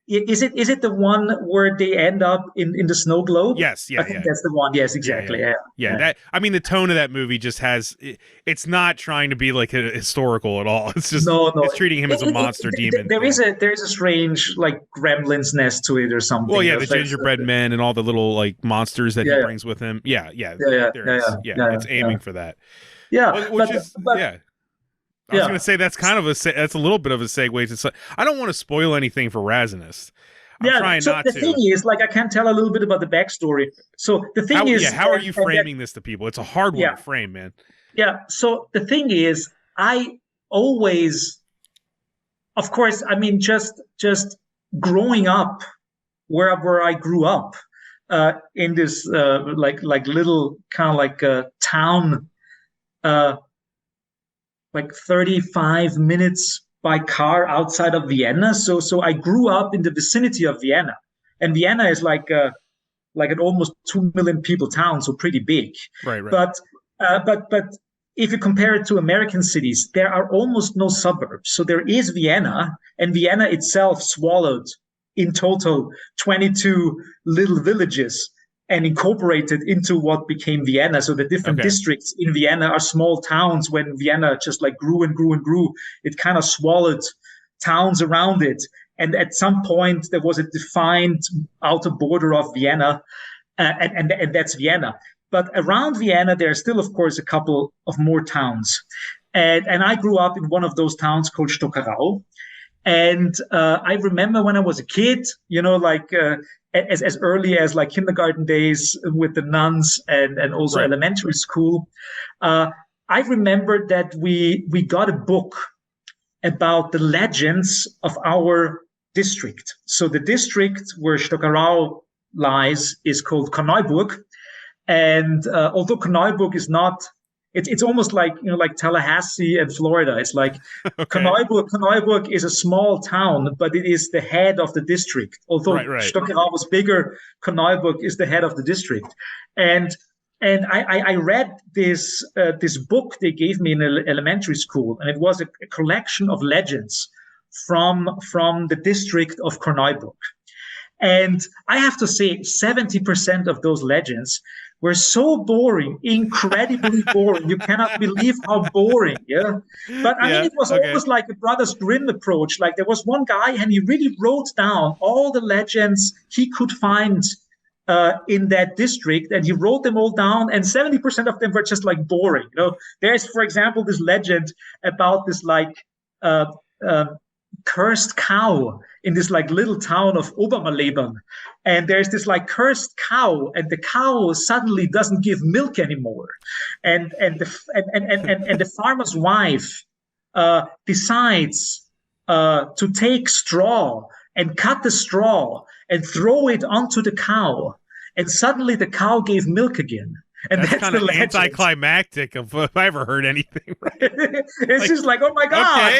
Is it the one where they end up in the snow globe? Yes, I think that's the one. Yes, exactly. Yeah. That, I mean, the tone of that movie just has. It's not trying to be like a historical at all. It's just it's treating him as a monster demon. There is a strange like Gremlins nest to it or something. Well, yeah, the gingerbread men and all the little like monsters that he brings with him. Yeah. It's aiming for that. Yeah, which is. I was going to say that's kind of that's a little bit of a segue to. I don't want to spoil anything for RAZZENNEST. I'm trying not to. The thing is, like, I can tell a little bit about the backstory. So the thing is, how are you framing this to people? It's a hard one to frame, man. Yeah. So the thing is, I always, of course, I mean, just growing up where I grew up in this like little kind of like town. Like 35 minutes by car outside of Vienna. So I grew up in the vicinity of Vienna, and Vienna is like an almost 2 million people town, so pretty big. Right. But if you compare it to American cities, there are almost no suburbs. So there is Vienna, and Vienna itself swallowed in total 22 little villages and incorporated into what became Vienna. So the different districts in Vienna are small towns. When Vienna just like grew and grew and grew, it kind of swallowed towns around it. And at some point, there was a defined outer border of Vienna, and that's Vienna. But around Vienna, there are still, of course, a couple of more towns. And I grew up in one of those towns called Stockerau. And I remember when I was a kid, like as early as like kindergarten days with the nuns and also elementary school, I remember that we got a book about the legends of our district. So the district where Stockerau lies is called Korneuburg. And although Korneuburg is not, it's almost like, like Tallahassee and Florida. It's like Korneuburg is a small town, but it is the head of the district. Although Stockerau was bigger, Korneuburg is the head of the district. And I read this book they gave me in elementary school, and it was a collection of legends from the district of Korneuburg. And I have to say, 70% of those legends were so boring, incredibly boring. You cannot believe how boring, But I mean, it was almost like a Brothers Grimm approach. Like there was one guy, and he really wrote down all the legends he could find in that district, and he wrote them all down, and 70% of them were just like boring. There's, for example, this legend about this like cursed cow in this like little town of Obermaleben, and there's this like cursed cow, and the cow suddenly doesn't give milk anymore, and the farmer's wife decides to take straw and cut the straw and throw it onto the cow, and suddenly the cow gave milk again. And that's kind of anticlimactic if I ever heard anything. Right? It's just like, oh my God,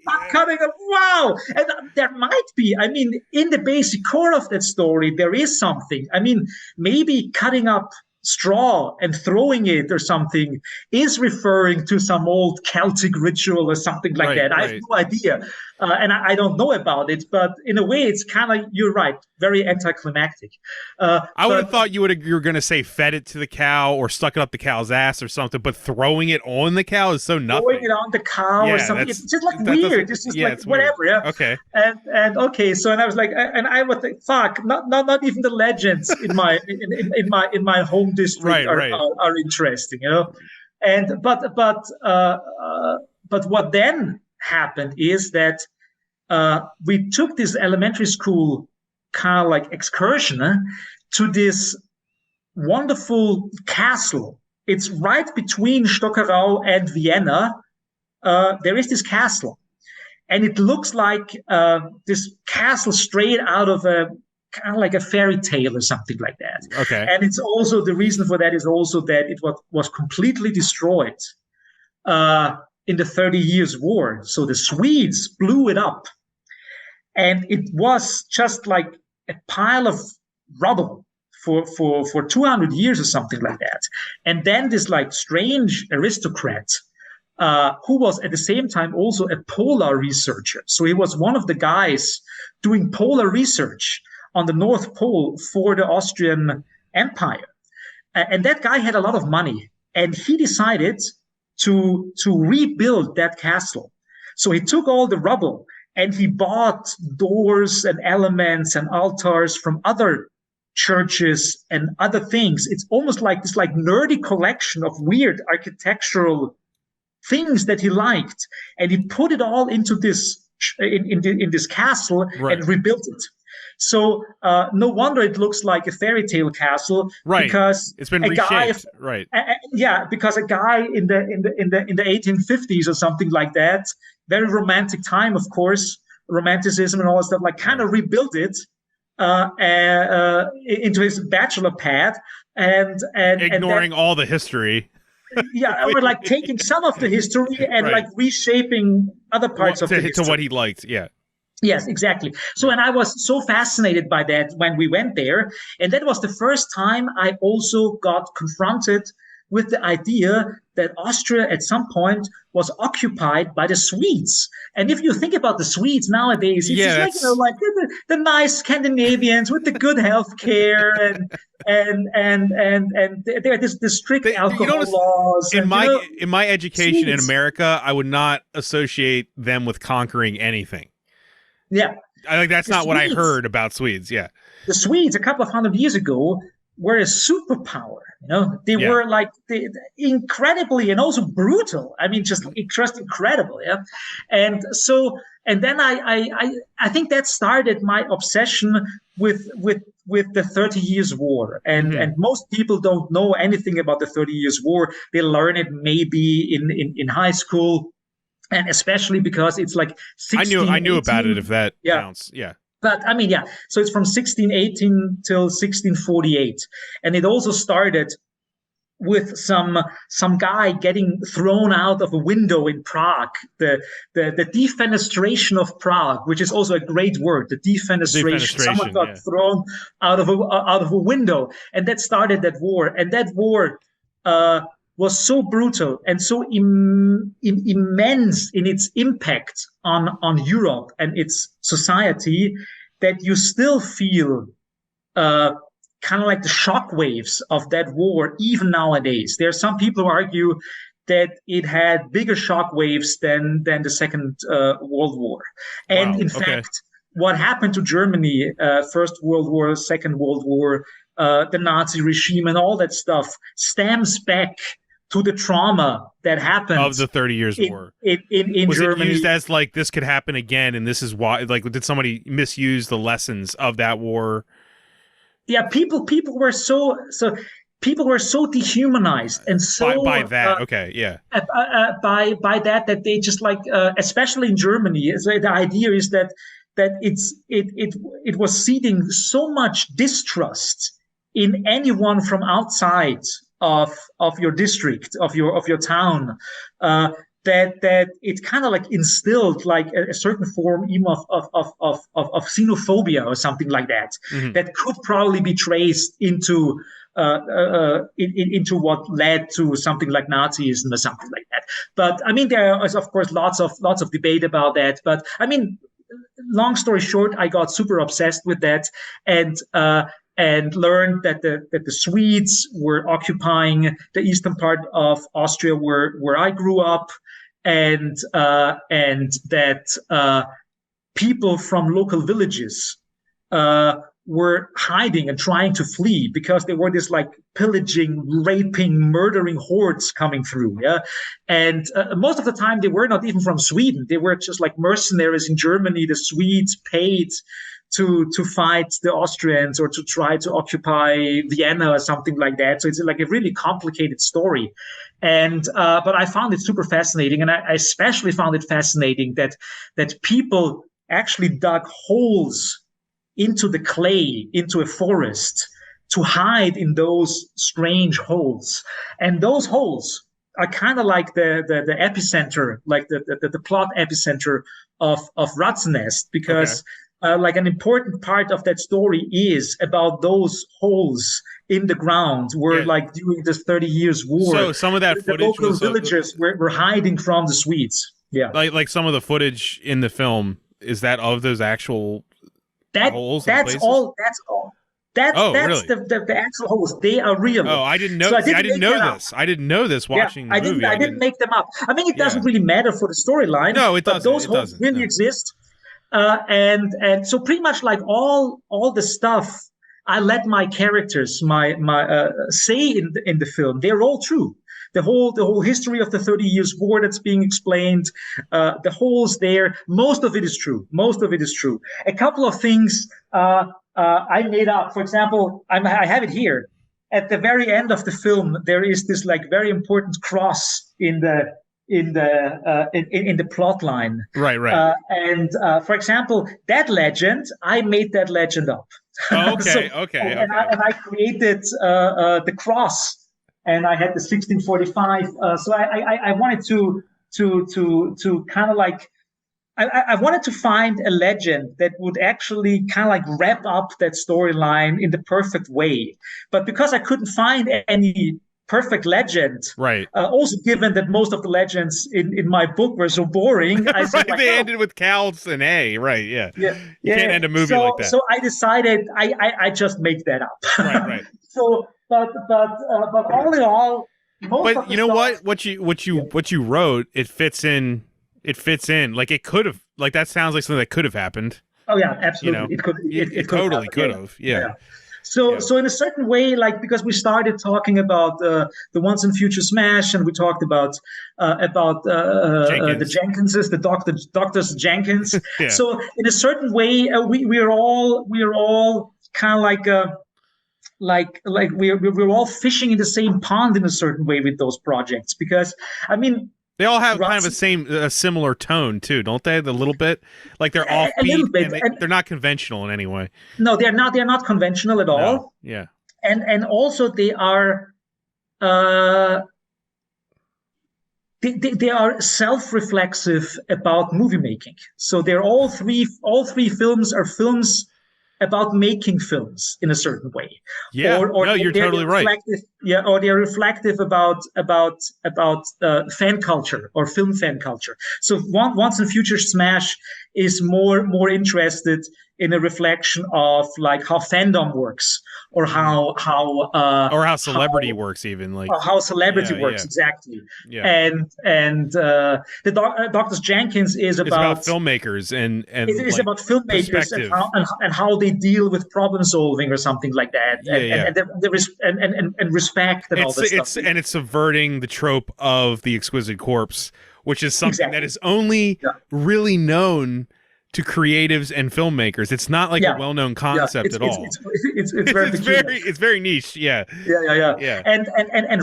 stop cutting up. Wow. And there might be, I mean, in the basic core of that story, there is something. I mean, maybe cutting up straw and throwing it or something is referring to some old Celtic ritual or something like that. I have no idea. And I don't know about it, but in a way, it's kind of, you're right, very anticlimactic. I would have thought you were going to say fed it to the cow or stuck it up the cow's ass or something, but throwing it on the cow is so nothing. Throwing it on the cow or something. It's just like weird. It's just like whatever. Weird. Yeah. Okay. And okay. So, and I was like, and I would think, fuck, not even the legends in my home district are interesting, And but what then happened is that we took this elementary school kind of like excursion to this wonderful castle it's right between Stockerau and Vienna. There is this castle, and it looks like this castle straight out of a kind of like a fairy tale or something like that. Okay. And it's also, the reason for that is also that it was completely destroyed in the 30 Years' War. So the Swedes blew it up, and it was just like a pile of rubble for 200 years or something like that. And then this like strange aristocrat who was at the same time also a polar researcher. So he was one of the guys doing polar research on the North Pole for the Austrian Empire. And that guy had a lot of money, and he decided to rebuild that castle. So he took all the rubble and he bought doors and elements and altars from other churches and other things. It's almost like this like nerdy collection of weird architectural things that he liked, and he put it all into this in this castle, right, and rebuilt it. So no wonder it looks like a fairy tale castle, right? Because it's been reshaped, right? Yeah, because a guy in the 1850s or something like that, very romantic time, of course, romanticism and all that stuff, like kind of rebuilt it into his bachelor pad, and ignoring all the history. Yeah, or like taking some of the history and right, like reshaping other parts of the history to what he liked. Yeah. Yes, exactly. So, and I was so fascinated by that when we went there. And that was the first time I also got confronted with the idea that Austria at some point was occupied by the Swedes. And if you think about the Swedes nowadays, it's just like, you know, like the nice Scandinavians with the good health care and they're the strict alcohol laws. In my education Swedes in America, I would not associate them with conquering anything. Yeah. I think that's not Swedes, what I heard about Swedes. Yeah. The Swedes, a couple of hundred years ago, were a superpower. You know, they were like incredibly and also brutal. I mean, just incredible. Yeah. And so, and then I think that started my obsession with the 30 Years' War. And and most people don't know anything about the 30 Years' War. They learn it maybe in high school. And especially because it's like 16, I knew about it, if that counts. Yeah. But I mean, yeah. So it's from 1618 till 1648. And it also started with some guy getting thrown out of a window in Prague, the defenestration of Prague, which is also a great word, the defenestration. Someone got thrown out of a window, and that started that war. And that war was so brutal and so immense in its impact on Europe and its society that you still feel kind of like the shockwaves of that war even nowadays. There are some people who argue that it had bigger shockwaves than the Second World War. And in fact, what happened to Germany, First World War, Second World War, the Nazi regime and all that stuff stems back to the trauma that happened of the 30 Years War in was Germany. It used as like this could happen again, and this is why? Like, did somebody misuse the lessons of that war? Yeah, people were so people were so dehumanized and so by that. By that they just like especially in Germany. So the idea is that it was seeding so much distrust in anyone from outside of your district, of your town, that it kind of like instilled like a certain form even of xenophobia or something like that, that could probably be traced into what led to something like Nazism or something like that. But I mean, there is of course lots of debate about that. But I mean, long story short, I got super obsessed with that and learned that the Swedes were occupying the eastern part of Austria where I grew up, and that people from local villages were hiding and trying to flee because there were this like pillaging, raping, murdering hordes coming through. Yeah. And most of the time they were not even from Sweden. They were just like mercenaries in Germany. The Swedes paid to fight the Austrians or to try to occupy Vienna or something like that. So it's like a really complicated story. And but I found it super fascinating, and I especially found it fascinating that people actually dug holes into the clay, into a forest, to hide in those strange holes. And those holes are kind of like the epicenter, like the plot epicenter of RAZZENNEST, because like an important part of that story is about those holes in the ground where like during this 30 years war, so some of that footage, the local villagers were hiding from the Swedes. Yeah. Like some of the footage in the film, is that of those actual holes? That's all. That's really? the actual holes. They are real. Oh, I didn't know. So I didn't know this. I didn't know this watching the movie. I didn't make them up. I mean, it doesn't really matter for the storyline. No, it doesn't. But those holes really exist. And so pretty much like all the stuff I let my characters say in the film, they're all true. The whole history of the 30 Years' War that's being explained, the holes there, most of it is true. A couple of things I made up. For example, I have it here. At the very end of the film, there is this like very important cross in the plot line. Right. And for example, that legend, I made that legend up. Oh, okay. And I created the cross, and I had the 1645. So I wanted to kind of like, I wanted to find a legend that would actually kind of like wrap up that storyline in the perfect way. But because I couldn't find any perfect legend, right? Also, given that most of the legends in my book were so boring, I said, like, they ended with Cal's and A, right? Yeah. You can't end a movie like that. So I decided I just make that up. Right. So, but all in all, but you know what you wrote, it fits in. Like it could have. Like that sounds like something that could have happened. Oh yeah, absolutely. You know, it could. It totally could have. Yeah. So in a certain way, like because we started talking about the Once and Future Smash, and we talked about the Jenkinses, the doctors Jenkins. Yeah. So in a certain way, we're all kind of like we're all fishing in the same pond in a certain way with those projects, because I mean. They all have kind of a similar tone too, don't they? A little bit, like they're offbeat, and they're not conventional in any way. No, they're not. They're not conventional at all. No. Yeah, and also they are they are self-reflexive about movie making. So they're all three films are films about making films in a certain way. Yeah, or no, you're totally right. Yeah, or they're reflective about fan culture or film fan culture. So Once and Future Smash is more interested in a reflection of like how fandom works, or how celebrity works, even like how celebrity works. Exactly. Yeah. And the Dr. Jenkins is about filmmakers and it's about filmmakers and how they deal with problem solving or something like that. And respect and all this stuff. And it's subverting the trope of the exquisite corpse, which is something that is only really known to creatives and filmmakers. It's not like a well-known concept at all. It's very niche. Yeah. And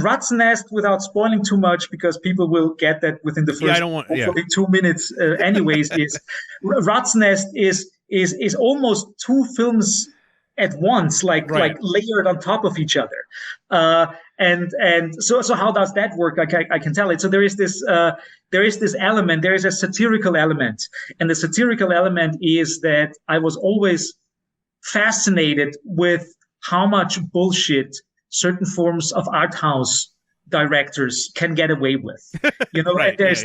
RAZZENNEST, without spoiling too much, because people will get that within the first hopefully 2 minutes. Anyways, is RAZZENNEST is almost two films at once, like layered on top of each other. And so how does that work? I can tell it. So there is this element. There is a satirical element, and the satirical element is that I was always fascinated with how much bullshit certain forms of art house directors can get away with. You know, there's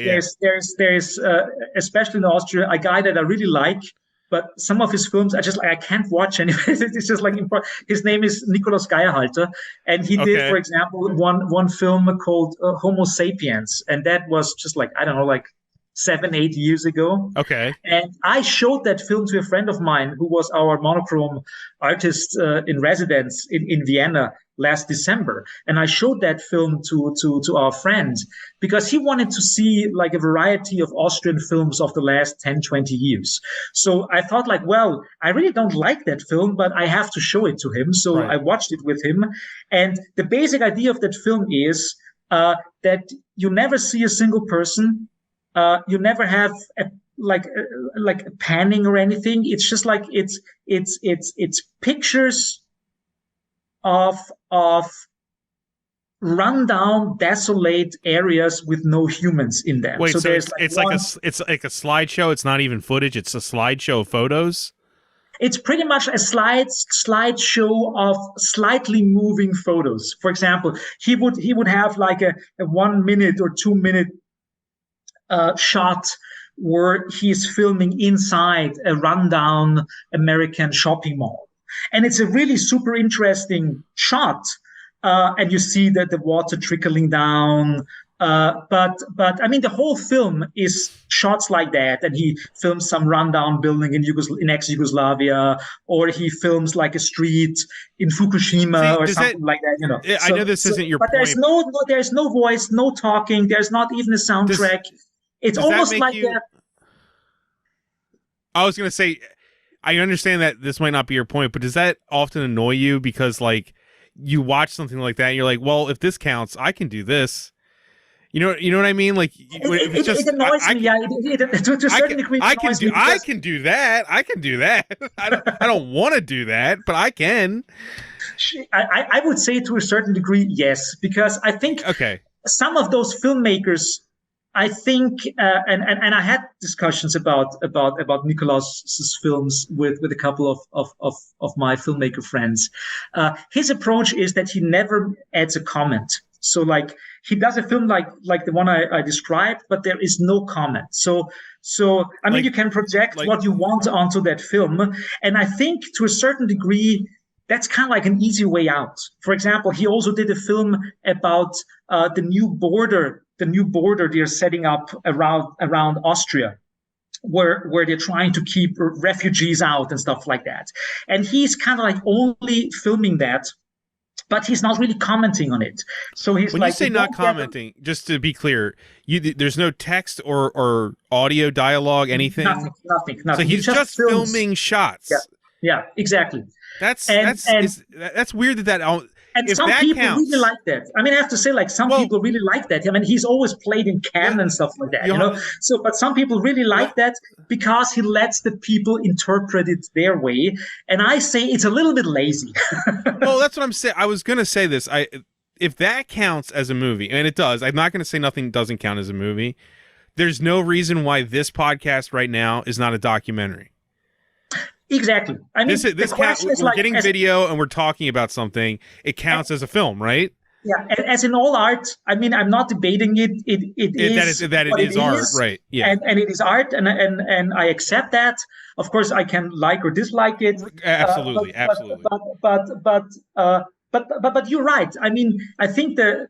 especially in Austria, a guy that I really like. But some of his films, I can't watch anyway. It's just like his name is Nikolaus Geierhalter, and he did, for example, one film called Homo Sapiens, and that was just like, I don't know, like 7-8 years ago. Okay. And I showed that film to a friend of mine who was our monochrome artist in residence in Vienna last December. And I showed that film to our friend because he wanted to see like a variety of Austrian films of the last 10, 20 years. So I thought like, well, I really don't like that film, but I have to show it to him. So I watched it with him. And the basic idea of that film is that you never see a single person. You never have like a panning or anything. It's just like it's pictures of rundown, desolate areas with no humans in them. Wait, so it's like a slideshow. It's not even footage. It's a slideshow of photos. It's pretty much a slideshow of slightly moving photos. For example, he would have like a 1 minute or 2 minute shot where he's filming inside a rundown American shopping mall. And it's a really super interesting shot. And you see that the water trickling down. But I mean, the whole film is shots like that. And he films some rundown building in ex-Yugoslavia, or he films like a street in Fukushima or something like that. You know, I know this isn't your point. But there's no voice, no talking. There's not even a soundtrack. It's almost like that. I was going to say, I understand that this might not be your point, but does that often annoy you because, like, you watch something like that and you're like, well, if this counts, I can do this. You know what I mean? Like, it annoys me. Yeah, to a certain degree, I can do that. I can do that. I don't want to do that, but I can. I would say to a certain degree, yes, because I think some of those filmmakers. I think, and I had discussions about Nikolaus's films with a couple of my filmmaker friends. His approach is that he never adds a comment. So like he does a film like the one I described, but there is no comment. So I mean, you can project what you want onto that film, and I think to a certain degree, that's kind of like an easy way out. For example, he also did a film about the new border they're setting up around Austria, where they're trying to keep refugees out and stuff like that. And he's kind of like only filming that, but he's not really commenting on it. So he's when you say not commenting, just to be clear, there's no text or audio dialogue, anything. Nothing. So he's just filming shots. Yeah, exactly. That's weird that. And some people really like that. I mean, I have to say, like, some people really like that. I mean, he's always played in Cannes and stuff like that, you know? So, but some people really like that because he lets the people interpret it their way. And I say it's a little bit lazy. Well, that's what I'm saying. I was going to say this. If that counts as a movie, and it does, I'm not going to say nothing doesn't count as a movie. There's no reason why this podcast right now is not a documentary. Exactly. I mean, this counts. We're like, getting video and we're talking about something. It counts as a film, right? Yeah. As in all art, I mean, I'm not debating it. It is art, right? Yeah. And it is art, and I accept that. Of course, I can like or dislike it. Absolutely, But you're right. I mean, I think the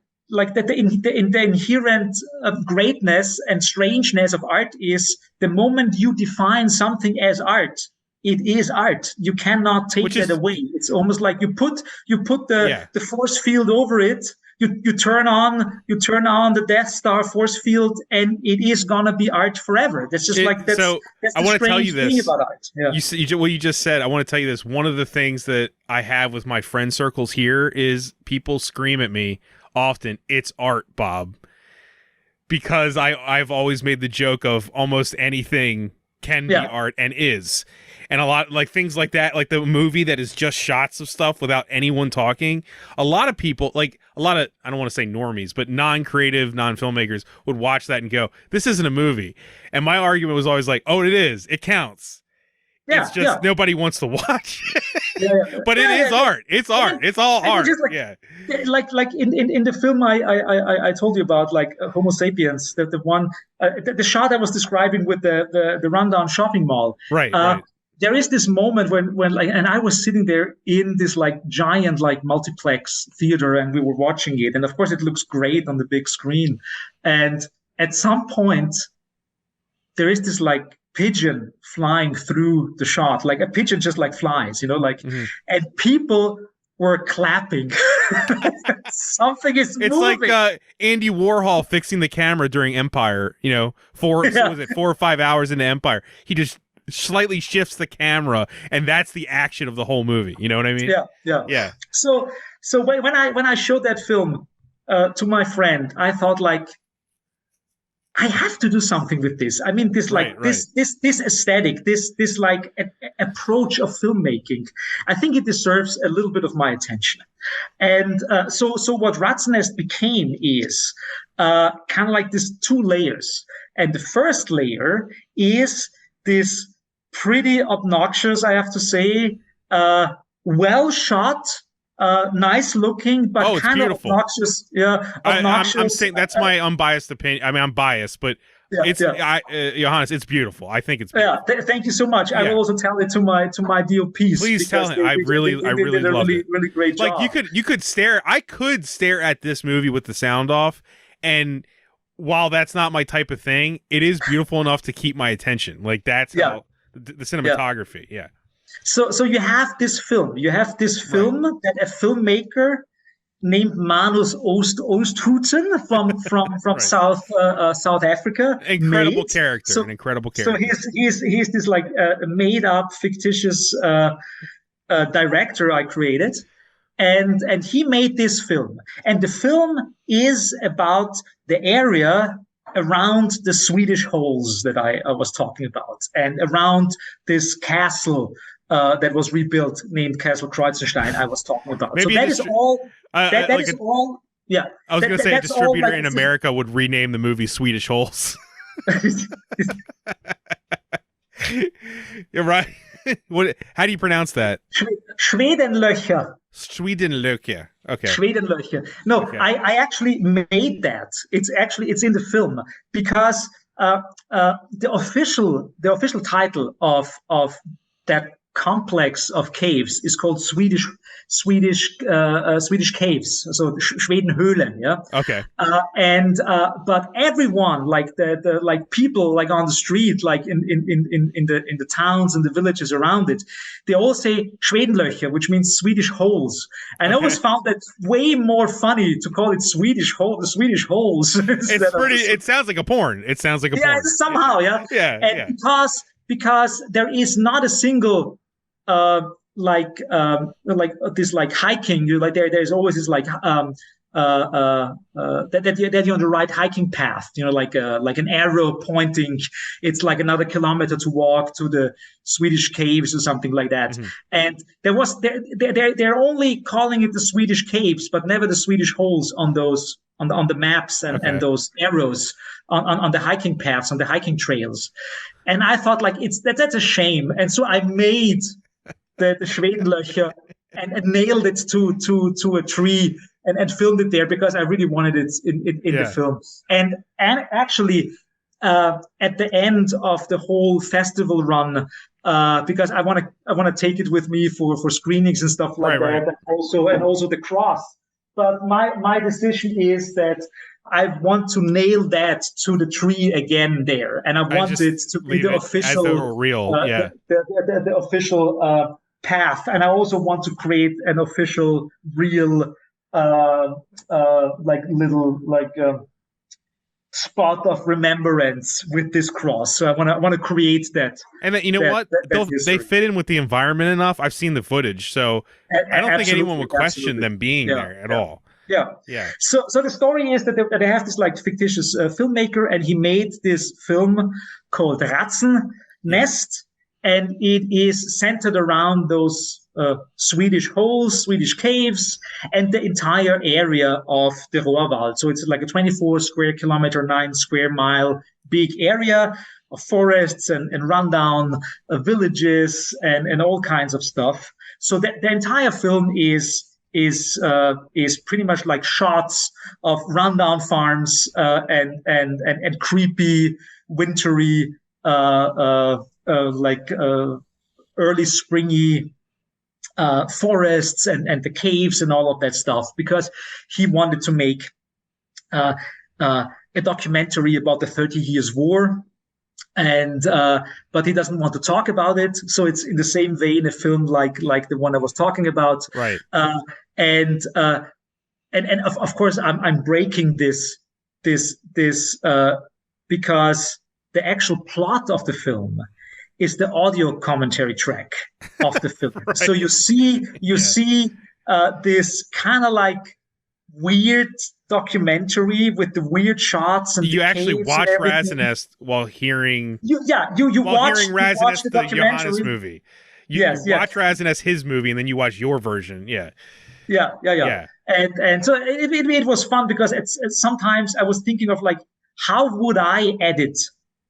inherent greatness and strangeness of art is the moment you define something as art. It is art. You cannot take that away. It's almost like you put the force field over it. You turn on the Death Star force field, and it is gonna be art forever. That's just that's so. That's I want to tell you this about art. Yeah. What you just said. I want to tell you this. One of the things that I have with my friend circles here is people scream at me often. It's art, Bob, because I've always made the joke of almost anything can be art and is. And a lot like things like that, like the movie that is just shots of stuff without anyone talking. A lot of people, I don't want to say normies, but non-creative, non-filmmakers would watch that and go, this isn't a movie. And my argument was always like, oh, it is. It counts. Yeah, it's just nobody wants to watch. But it is art. It's art. It's all art. Like in the film I told you about, like Homo sapiens, the one the shot I was describing with the rundown shopping mall. Right. There is this moment when and I was sitting there in this like giant like multiplex theater, and we were watching it, and of course it looks great on the big screen. And at some point, there is this like pigeon flying through the shot, like a pigeon just like flies, and people were clapping. Something is it's moving. like Andy Warhol fixing the camera during Empire. Was it 4 or 5 hours into Empire? He just slightly shifts the camera, and that's the action of the whole movie. You know what I mean? Yeah. So when I showed that film to my friend, I thought like, I have to do something with this. I mean, this aesthetic, this like approach of filmmaking. I think it deserves a little bit of my attention. And so what RAZZENNEST became is kind of like these 2 layers. And the first layer is this pretty obnoxious, I have to say, well shot. Nice looking, but kind beautiful. of obnoxious. Yeah, obnoxious. I'm saying that's my unbiased opinion. I mean, I'm biased, but Johannes, it's beautiful. I think it's beautiful. Yeah. Thank you so much. I will also tell it to my DOPs. Please tell him. I really love it. Really great job. Like you could stare. I could stare at this movie with the sound off, and while that's not my type of thing, it is beautiful enough to keep my attention. Like that's how the cinematography. Yeah. So you have this film. You have this film that a filmmaker named Manus Oosthuizen from South Africa. Incredible character. An incredible character. So he's this like made up fictitious director I created, and he made this film. And the film is about the area around the Swedish holes that I was talking about, and around this castle that was rebuilt named Castle Kreuzenstein I was talking about. Maybe so that is all. That is all. Yeah. I was going to say a distributor in America would rename the movie Swedish Holes. You're right. How do you pronounce that? Schwedenlöcher. Schwedenlöcher. Okay. Schwedenlöcher. No, okay. I actually made that. It's in the film because the official title of that complex of caves is called Swedish caves, so Schwedenhöhlen, yeah. Okay. But everyone, like the like people, like on the street, like in the towns and the villages around it, they all say Schwedenlöcher, which means Swedish holes. And I always found that way more funny to call it the Swedish holes. It's pretty. It sounds like a porn. It sounds like a porn. Yeah, somehow, yeah. Yeah. Because there is not a single like this like hiking, there's always this like that you're on the right hiking path, like an arrow pointing, it's like another kilometer to walk to the Swedish caves or something like that. Mm-hmm. And they're only calling it the Swedish caves, but never the Swedish holes on those on the maps and those arrows on the hiking paths, on the hiking trails. And I thought like that's a shame. And so I made the Schwedenlöcher and nailed it to a tree and filmed it there because I really wanted it in the film. And actually at the end of the whole festival run, because I want to take it with me for screenings and stuff like that, right. and also the cross. But my decision is that I want to nail that to the tree again there, and I want it to be the official real, the official path. And I also want to create an official real spot of remembrance with this cross. So I want to create that. And then, what? They fit in with the environment enough. I've seen the footage, so I don't think anyone would question them being there at all. Yeah. So the story is that they have this like fictitious filmmaker, and he made this film called RAZZENNEST, and it is centered around those Swedish holes, Swedish caves, and the entire area of the Ruhrwald. So it's like a 24 square kilometer, 9 square mile big area of forests and rundown villages and all kinds of stuff. So the entire film is pretty much like shots of rundown farms and creepy, wintry, early springy forests and the caves and all of that stuff, because he wanted to make a documentary about the 30 Years' War. and but he doesn't want to talk about it. So it's in the same vein a film like the one I was talking about, Right. And of course I'm breaking this because the actual plot of the film is the audio commentary track of the film. Right. So you see this kind of like weird documentary with the weird shots, and you actually watch RAZZENNEST while hearing you watch RAZZENNEST, the the documentary. Johannes movie. You watch RAZZENNEST, his movie, and then you watch your version. Yeah. And so it was fun because it's sometimes I was thinking of like, how would I edit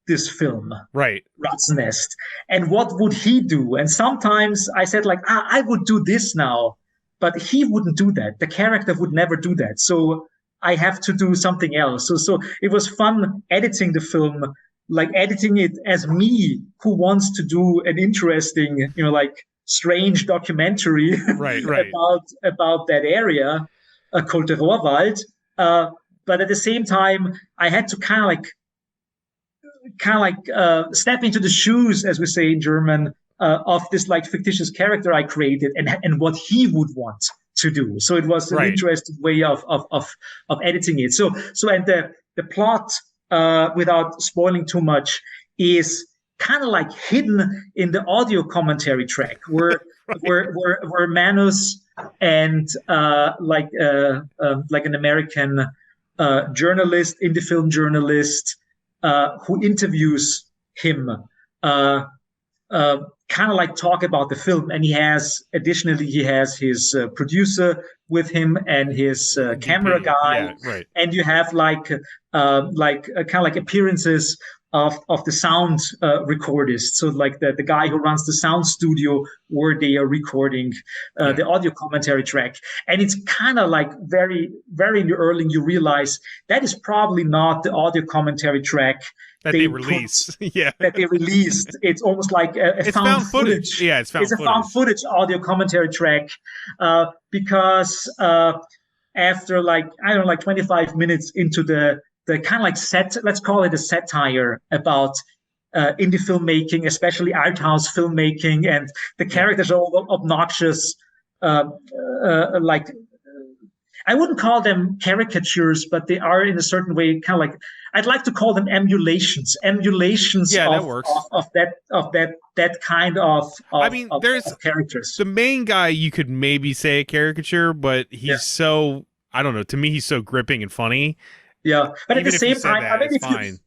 this film, right, RAZZENNEST, and what would he do? And sometimes I said like, I would do this now, but he wouldn't do that. The character would never do that. So I have to do something else. So it was fun editing the film, like editing it as me who wants to do an interesting, like strange documentary right. about that area, Colte Rohrwald. But at the same time, I had to kind of like step into the shoes, as we say in German, of this like fictitious character I created, and what he would want to do. So it was an interesting way of editing it. So and the plot, without spoiling too much, is kind of like hidden in the audio commentary track, where where Manus and like an American journalist, indie film journalist, who interviews him, kind of like talk about the film. And he has his producer with him and his camera guy. Yeah, right. And you have like kind of like appearances of the sound recordist. So like the guy who runs the sound studio where they are recording the audio commentary track. And it's kind of like very, very in the early, you realize that is probably not the audio commentary track that they released. That they released. It's almost like a found footage. Yeah, it's a found footage audio commentary track, because after like, I don't know, like 25 minutes into the kind of like let's call it a satire about indie filmmaking, especially art house filmmaking, and the characters are all obnoxious, like, I wouldn't call them caricatures, but they are in a certain way kind of like, I'd like to call them emulations yeah, that works. of that kind of I mean, there's characters. The main guy, you could maybe say a caricature, but he's so, I don't know, to me he's so gripping and funny. Yeah, but at the same time, I mean,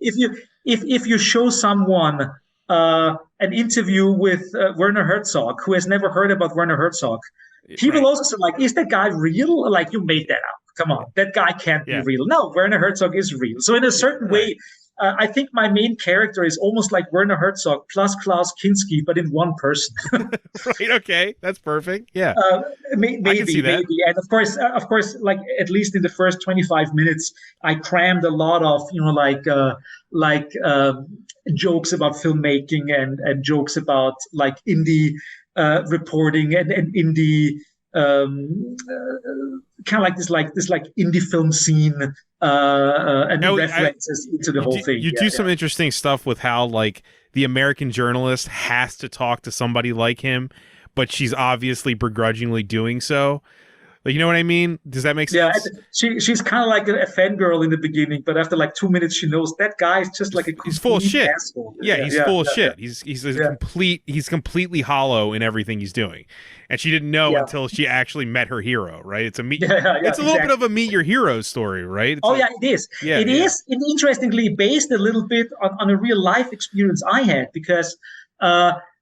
if you show someone an interview with Werner Herzog, who has never heard about Werner Herzog, he will also say like, is that guy real? Like, you made that up. Come on, that guy can't be real. No, Werner Herzog is real. So in a certain way, I think my main character is almost like Werner Herzog plus Klaus Kinski, but in one person. Right. Okay, that's perfect. Yeah. Maybe. And of course, like at least in the first 25 minutes, I crammed a lot of jokes about filmmaking and jokes about like indie reporting and indie kind of like this indie film scene and references into the whole thing. You do some interesting stuff with how like the American journalist has to talk to somebody like him, but she's obviously begrudgingly doing so. Like, you know what I mean? Does that make sense? Yeah, she's kind of like a fangirl in the beginning, but after like 2 minutes, she knows that guy is just like he's full of shit. Asshole. Yeah, he's full of shit. He's completely hollow in everything he's doing, and she didn't know until she actually met her hero. Right? It's a it's a little bit of a meet your hero story, right? It is. Yeah, it is. It's interestingly based a little bit on a real life experience I had, because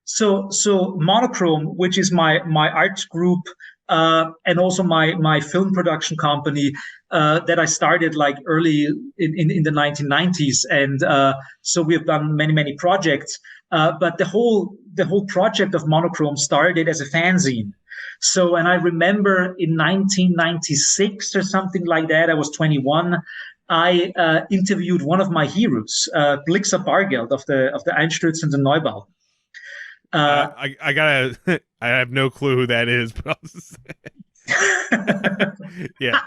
so Monochrome, which is my art group. And also my film production company that I started like early in the 1990s, and so we have done many projects. But the whole project of Monochrome started as a fanzine. So, and I remember in 1996 or something like that, I was 21. I interviewed one of my heroes, Blixa Bargeld of the Einstürzenden Neubau. I have no clue who that is, but I'll just say. Yeah.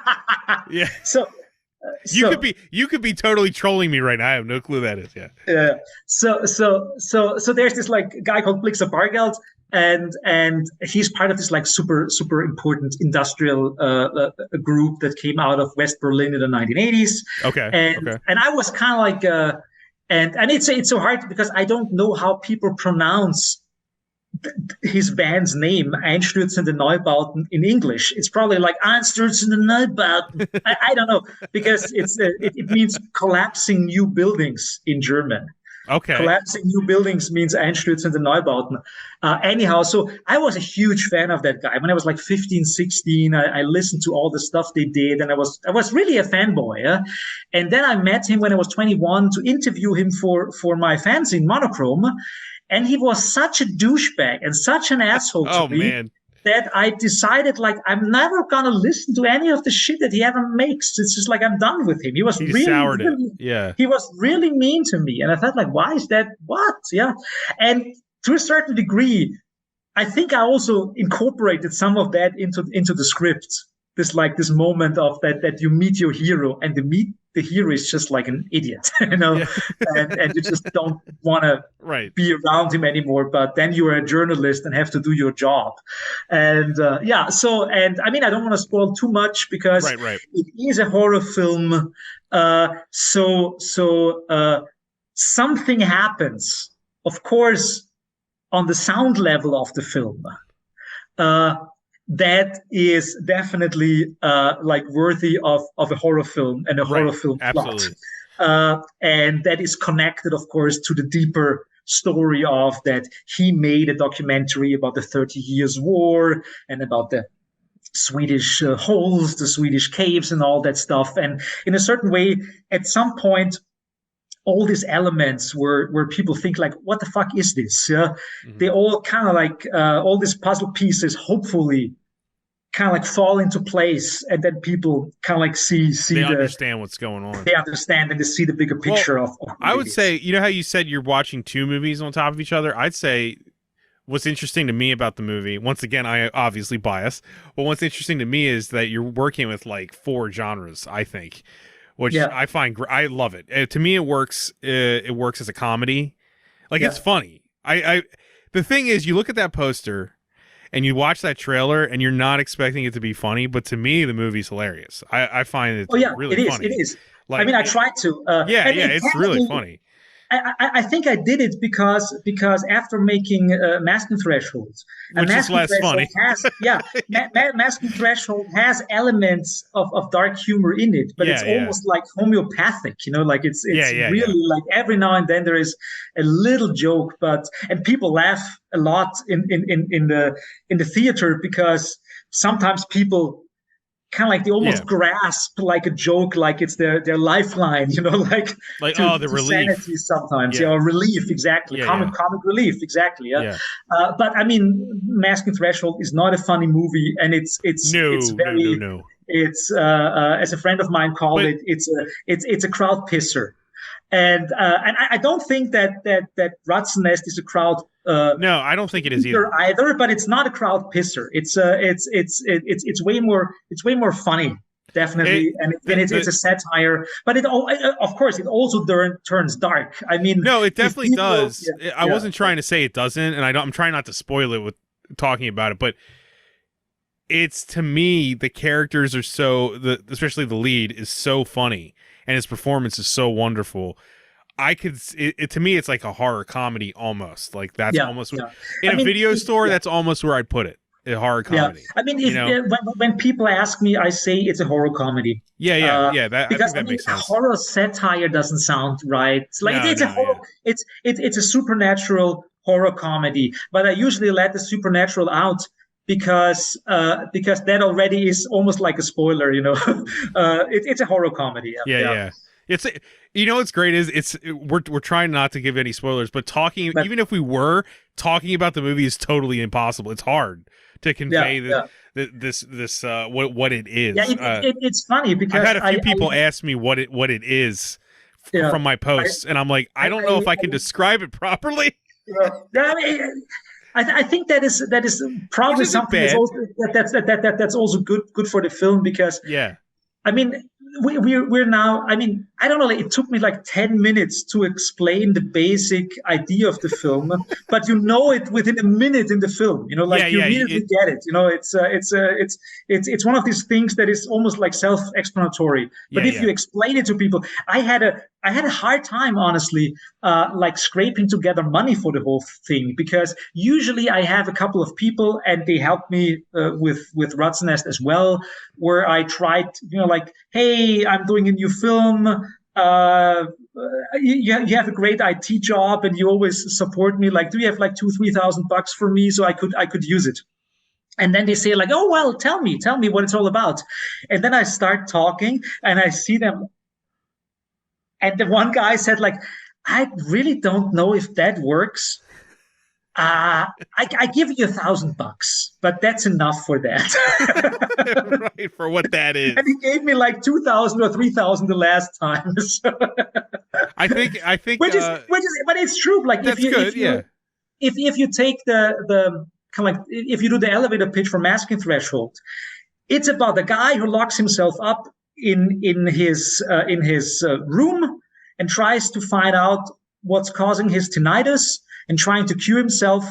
So You could be totally trolling me right now. I have no clue who that is. Yeah. So there's this like guy called Blixa Bargeld, and he's part of this like super important industrial group that came out of West Berlin in the 1980s. Okay. And I was kind of like and it's so hard because I don't know how people pronounce his band's name, Einstürzende Neubauten, in English. It's probably like Einstürzende Neubauten. I don't know, because it means collapsing new buildings in German. Okay. Collapsing new buildings means Einstürzende Neubauten. Anyhow, so I was a huge fan of that guy. When I was like 15, 16, I listened to all the stuff they did, and I was really a fanboy. Yeah? And then I met him when I was 21 to interview him for my fanzine Monochrome. And he was such a douchebag and such an asshole to me that I decided, like, I'm never going to listen to any of the shit that he ever makes. It's just like, I'm done with him. He was he was really mean to me. And I thought, like, why is that? What? Yeah. And to a certain degree, I think I also incorporated some of that into the script. This moment of that you meet your hero, and the hero is just like an idiot, you know, and you just don't want to be around him anymore. But then you are a journalist and have to do your job, and and I mean, I don't want to spoil too much because it is a horror film. So something happens, of course, on the sound level of the film. That is definitely like worthy of a horror film and a horror film plot. And that is connected, of course, to the deeper story of that he made a documentary about the 30 Years' War and about the Swedish holes, the Swedish caves and all that stuff. And in a certain way, at some point, all these elements where people think like, what the fuck is this? Yeah, they all kind of like all these puzzle pieces hopefully kind of like fall into place, and then people kind of like see they understand what's going on. They understand and they see the bigger picture of I would say, you know how you said you're watching two movies on top of each other? I'd say what's interesting to me about the movie, once again, I obviously bias, but what's interesting to me is that you're working with like 4 genres, I think. Which I find I love it. To me, it works. It works as a comedy. Like it's funny. The thing is, you look at that poster and you watch that trailer, and you're not expecting it to be funny. But to me, the movie's hilarious. I find it really funny. It is. Like, I mean, I tried to. It's really funny. I think I did it because after making Masking Threshold, which is less funny. Masking Threshold has elements of dark humor in it, but it's almost like homeopathic, you know, like it's really like every now and then there is a little joke, and people laugh a lot in the theater because sometimes people kind of like they almost grasp like a joke, like it's their lifeline, you know, like the relief sanity sometimes, or relief, exactly, comic relief, exactly, but I mean, Masking Threshold is not a funny movie, and it's very no. It's as a friend of mine called it, it's a crowd pisser. And I don't think that RAZZENNEST is a crowd. No, I don't think it is either. But it's not a crowd pisser. It's way more funny, definitely. It's a satire. But of course, it also turns dark. I mean, no, it definitely does. I wasn't trying to say it doesn't, and I'm trying not to spoil it with talking about it, but it's, to me, the characters are especially the lead is so funny. And his performance is so wonderful. To me, it's like a horror comedy almost. Like that's almost in a video store. That's almost where I'd put it. A horror comedy. I mean, when people ask me, I say it's a horror comedy. I think that makes sense. Horror satire doesn't sound right. It's like it's a horror. It's a supernatural horror comedy. But I usually let the supernatural out because that already is almost like a spoiler, you know. It's a horror comedy. It's what's great is we're trying not to give any spoilers, but even if we were talking about the movie is totally impossible. It's hard to convey this what it is. It's funny because I've had a few people ask me what it is from my posts, and I'm like, I don't know if I can describe it properly. I think that is probably something that's also good for the film because I mean, we're now, I mean, I don't know, like, it took me like 10 minutes to explain the basic idea of the film, but you know it within a minute in the film, you know, like you immediately get it. You know, it's one of these things that is almost like self-explanatory. But if you explain it to people, I had a hard time, honestly, like scraping together money for the whole thing, because usually I have a couple of people and they help me with RAZZENNEST as well, where I tried, you know, like, hey, I'm doing a new film. You have a great IT job and you always support me. Like, do you have like $2,000-3,000 for me so I could use it? And then they say like, oh, well, tell me what it's all about. And then I start talking and I see them. And the one guy said like, I really don't know if that works. I give you $1,000, but that's enough for that. Right, for what that is. And he gave me like 2,000 or 3,000 the last time. So I think, which is, but it's true. Like, that's if you take the kind of like, if you do the elevator pitch for Masking Threshold, it's about a guy who locks himself up in his room and tries to find out what's causing his tinnitus, and trying to cure himself,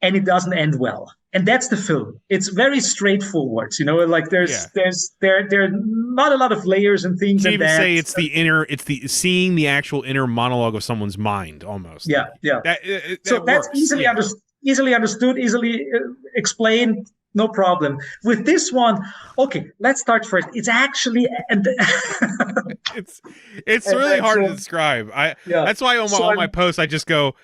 and it doesn't end well. And that's the film. It's very straightforward, you know. Like there are not a lot of layers and things. You can even say it's the seeing the actual inner monologue of someone's mind, almost. Yeah, yeah. So that's easily understood, easily explained. No problem. With this one, okay, let's start first. It's actually it's really hard to describe. That's why on my posts I just go,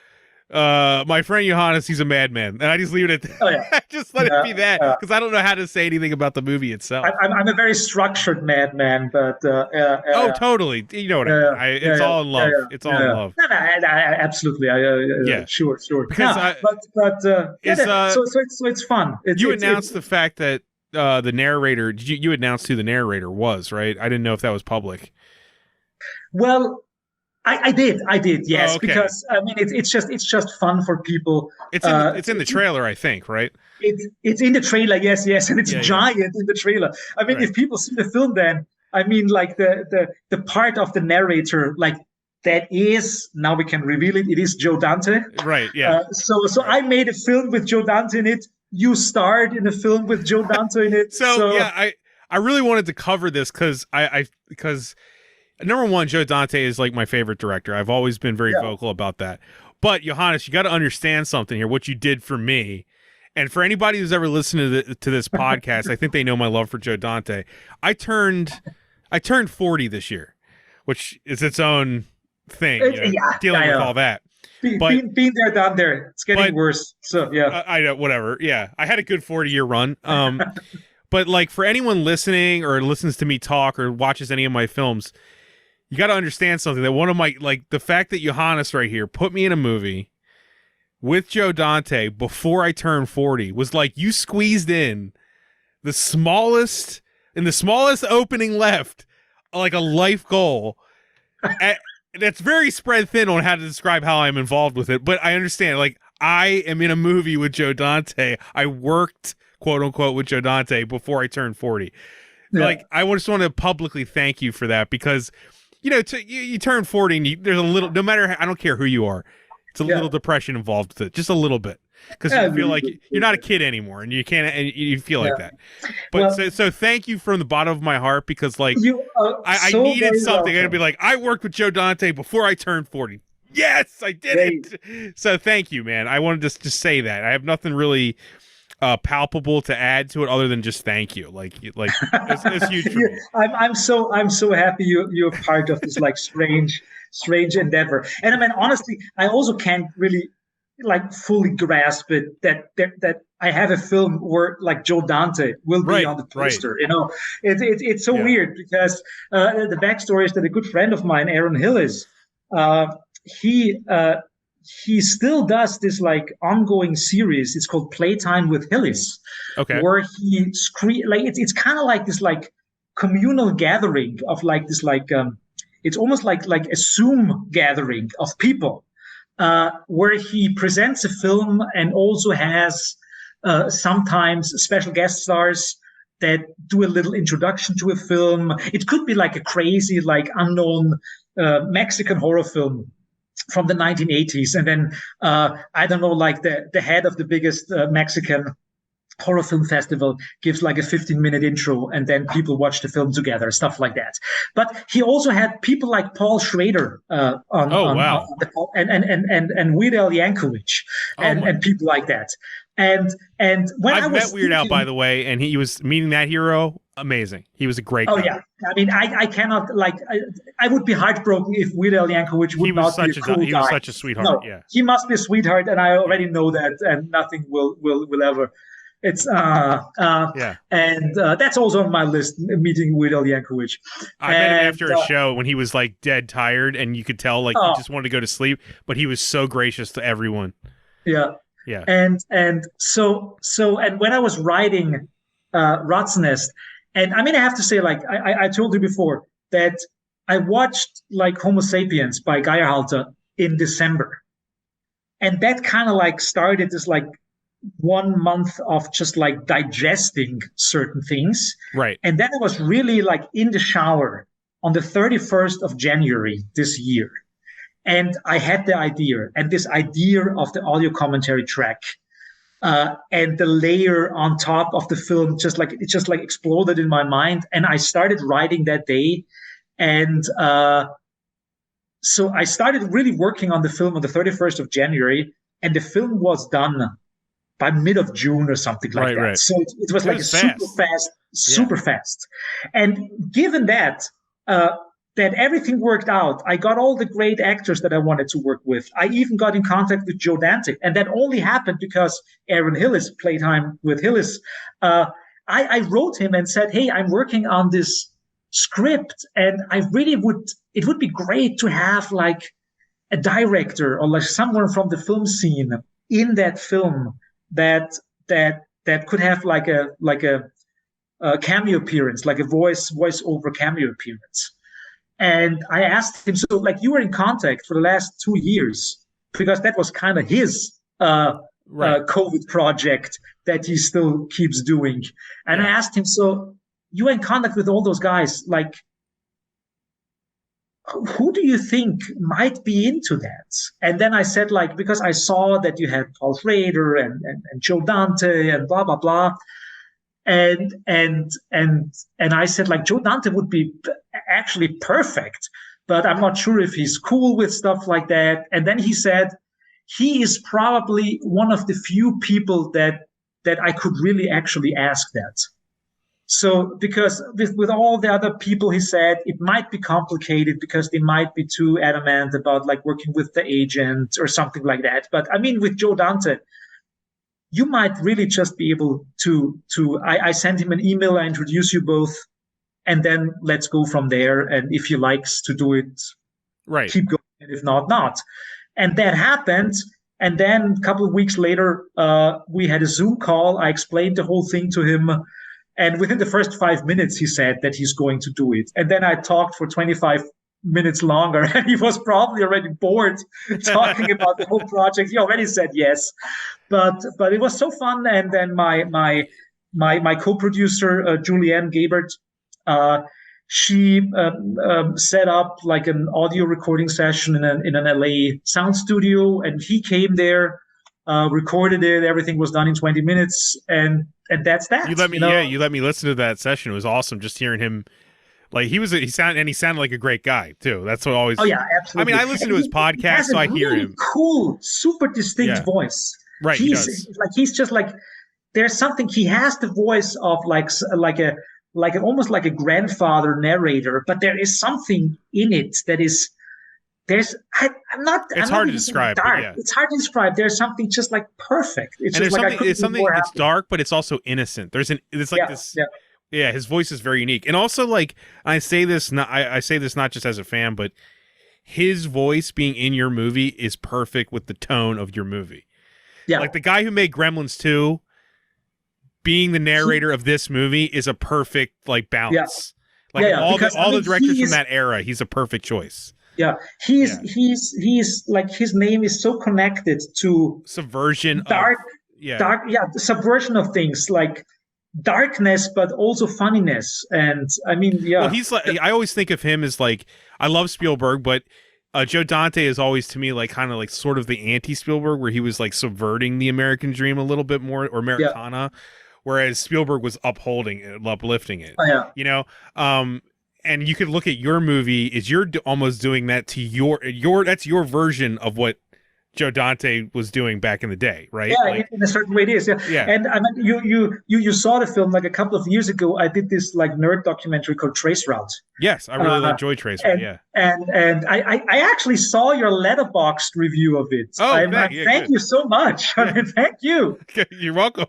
my friend Johannes, he's a madman, and I just leave it at that. Oh, yeah. Just let it be that, because I don't know how to say anything about the movie itself. I'm a very structured madman, but totally. You know what I mean? It's all in love. It's all in love. No, absolutely. Sure. Because so it's fun. You announced the fact that the narrator. You announced who the narrator was, right? I didn't know if that was public. Well, I did, yes, because I mean it's just fun for people. It's in the trailer, I think, right? It's in the trailer, yes, and it's giant in the trailer. I mean, if people see the film, then I mean, like the part of the narrator, like that is, now we can reveal it. It is Joe Dante, right? Yeah. So I made a film with Joe Dante in it. You starred in a film with Joe Dante in it. So yeah, I really wanted to cover this because number one, Joe Dante is like my favorite director. I've always been very vocal about that. But Johannes, you got to understand something here, what you did for me. And for anybody who's ever listened to this podcast, I think they know my love for Joe Dante. I turned 40 this year, which is its own thing, dealing with all that. Being there, done there. It's getting worse. So yeah. I know, whatever. Yeah. I had a good 40-year run. But like for anyone listening or listens to me talk or watches any of my films, you got to understand something, that one of my, like, the fact that Johannes right here put me in a movie with Joe Dante before I turned 40 was like you squeezed in the smallest opening left, like a life goal. That's very spread thin on how to describe how I'm involved with it, but I understand. Like, I am in a movie with Joe Dante. I worked, quote unquote, with Joe Dante before I turned 40. Yeah. Like, I just want to publicly thank you for that, because you know, you turn 40 and there's a little, no matter, I don't care who you are, it's a little depression involved with it, just a little bit, because you feel like you're not a kid anymore, and you can't, and you feel like that. But so thank you from the bottom of my heart, because like I needed something. I'd be like, I worked with Joe Dante before I turned 40. Yes, I did it. So thank you, man. I wanted to just say that. I have nothing really palpable to add to it other than just thank you. Like it's huge for me. I'm so happy you're part of this like strange endeavor. And I mean, honestly, I also can't really like fully grasp it that I have a film where like Joe Dante will be on the poster. You know, it's so weird, because the backstory is that a good friend of mine, Aaron Hillis, he still does this like ongoing series. It's called Playtime with Hillis, where he it's kind of like this like communal gathering of like this like it's almost like a Zoom gathering of people, where he presents a film and also has sometimes special guest stars. do a little introduction to a film. It could be like a crazy, like unknown Mexican horror film from the 1980s, and then I don't know, like the head of the biggest Mexican horror film festival gives like a 15-minute intro, and then people watch the film together, stuff like that. But he also had people like Paul Schrader on and Weird Al Yankovic and people like that. And when I've met Weird Al, by the way, and he was meeting that hero. Amazing. He was a great guy. Oh yeah, I mean, I cannot, like, I would be heartbroken if Weird Al Yankovic would not be a cool guy. He was such a sweetheart. No, yeah, he must be a sweetheart, and I already know that, and nothing will ever. It's and that's also on my list, meeting Weird Al Yankovic. I met him after a show when he was like dead tired, and you could tell like he just wanted to go to sleep, but he was so gracious to everyone. Yeah. And so when I was writing RAZZENNEST, and I mean, I have to say, like I told you before, that I watched like Homo Sapiens by Geierhalter in December, and that kind of like started this like 1 month of just like digesting certain things. Right. And then I was really like in the shower on the 31st of January this year. And I had the idea, and this idea of the audio commentary track and the layer on top of the film, it just exploded in my mind. And I started writing that day. And so I started really working on the film on the 31st of January, and the film was done by mid of June or something like that. Right. So it was like super fast. And given that, that everything worked out, I got all the great actors that I wanted to work with. I even got in contact with Joe Dante, and that only happened because Aaron Hillis, Playtime with Hillis, I wrote him and said, hey, I'm working on this script, and it would be great to have like a director or like someone from the film scene in that film that could have like a cameo appearance, like a voice-over cameo appearance. And I asked him, so like you were in contact for the last 2 years, because that was kind of his COVID project that he still keeps doing. And I asked him, so you were in contact with all those guys, like, who do you think might be into that? And then I said, like, because I saw that you had Paul Schrader and Joe Dante and blah, blah, blah. And I said, like, Joe Dante would be actually perfect, but I'm not sure if he's cool with stuff like that. And then he said, he is probably one of the few people that I could really actually ask that. So because with all the other people, he said, it might be complicated because they might be too adamant about like working with the agent or something like that. But I mean, with Joe Dante, you might really just be able I sent him an email, I introduce you both, and then let's go from there. And if he likes to do it, keep going. And if not, not. And that happened. And then a couple of weeks later, we had a Zoom call. I explained the whole thing to him. And within the first 5 minutes, he said that he's going to do it. And then I talked for 25 minutes longer, and he was probably already bored talking about the whole project. He already said yes, but it was so fun. And then my co-producer Julianne Gabert, she set up like an audio recording session in an LA sound studio, and he came there, recorded it. Everything was done in 20 minutes, and that's that. You let me listen to that session. It was awesome just hearing him. Like he sounded like a great guy too. That's what always. Oh yeah, absolutely. I mean, I listen to his podcast, so I hear him. Cool, super distinct voice. Right. He's just like, there's something. He has the voice of like almost like a grandfather narrator, but there is something in it that is. It's hard to describe. It's hard to describe. There's something just like perfect. It's something. It's dark, but it's also innocent. This. Yeah, his voice is very unique, and also like I say this not just as a fan, but his voice being in your movie is perfect with the tone of your movie. Yeah, like the guy who made Gremlins 2, being the narrator of this movie is a perfect like balance. All the directors from that era, he's a perfect choice. Yeah, he's like, his name is so connected to subversion, the subversion of things, like darkness, but also funniness. And I mean, Well, he's like, I always think of him as like, I love Spielberg, but Joe Dante is always to me like kind of like sort of the anti-Spielberg, where he was like subverting the American dream a little bit more, or Americana, whereas Spielberg was upholding it, uplifting it. Oh, yeah. You know, and you could look at your movie is you're almost doing that to your that's your version of what Joe Dante was doing back in the day, right? Yeah, like, in a certain way it is. Yeah. And I mean, you saw the film like a couple of years ago. I did this like nerd documentary called Trace Route. Yes, I really enjoyed Trace Route. Yeah, and I actually saw your Letterboxd review of it. Oh, thank you so much. I mean, thank you. You're welcome.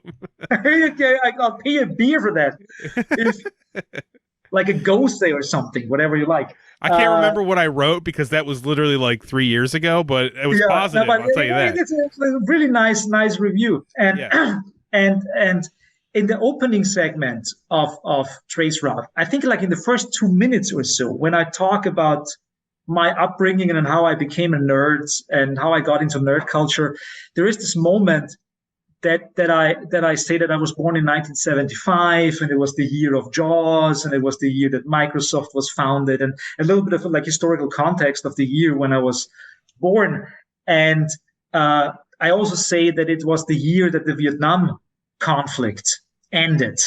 I'll pay a beer for that. Like a ghost or something, whatever you like. I can't remember what I wrote because that was literally like 3 years ago, but it was positive. I'll tell you that. It's a really nice review. And and in the opening segment of Trace Route, I think like in the first 2 minutes or so, when I talk about my upbringing and how I became a nerd and how I got into nerd culture, there is this moment that I say that I was born in 1975 and it was the year of Jaws and it was the year that Microsoft was founded, and a little bit of like historical context of the year when I was born. And I also say that it was the year that the Vietnam conflict ended.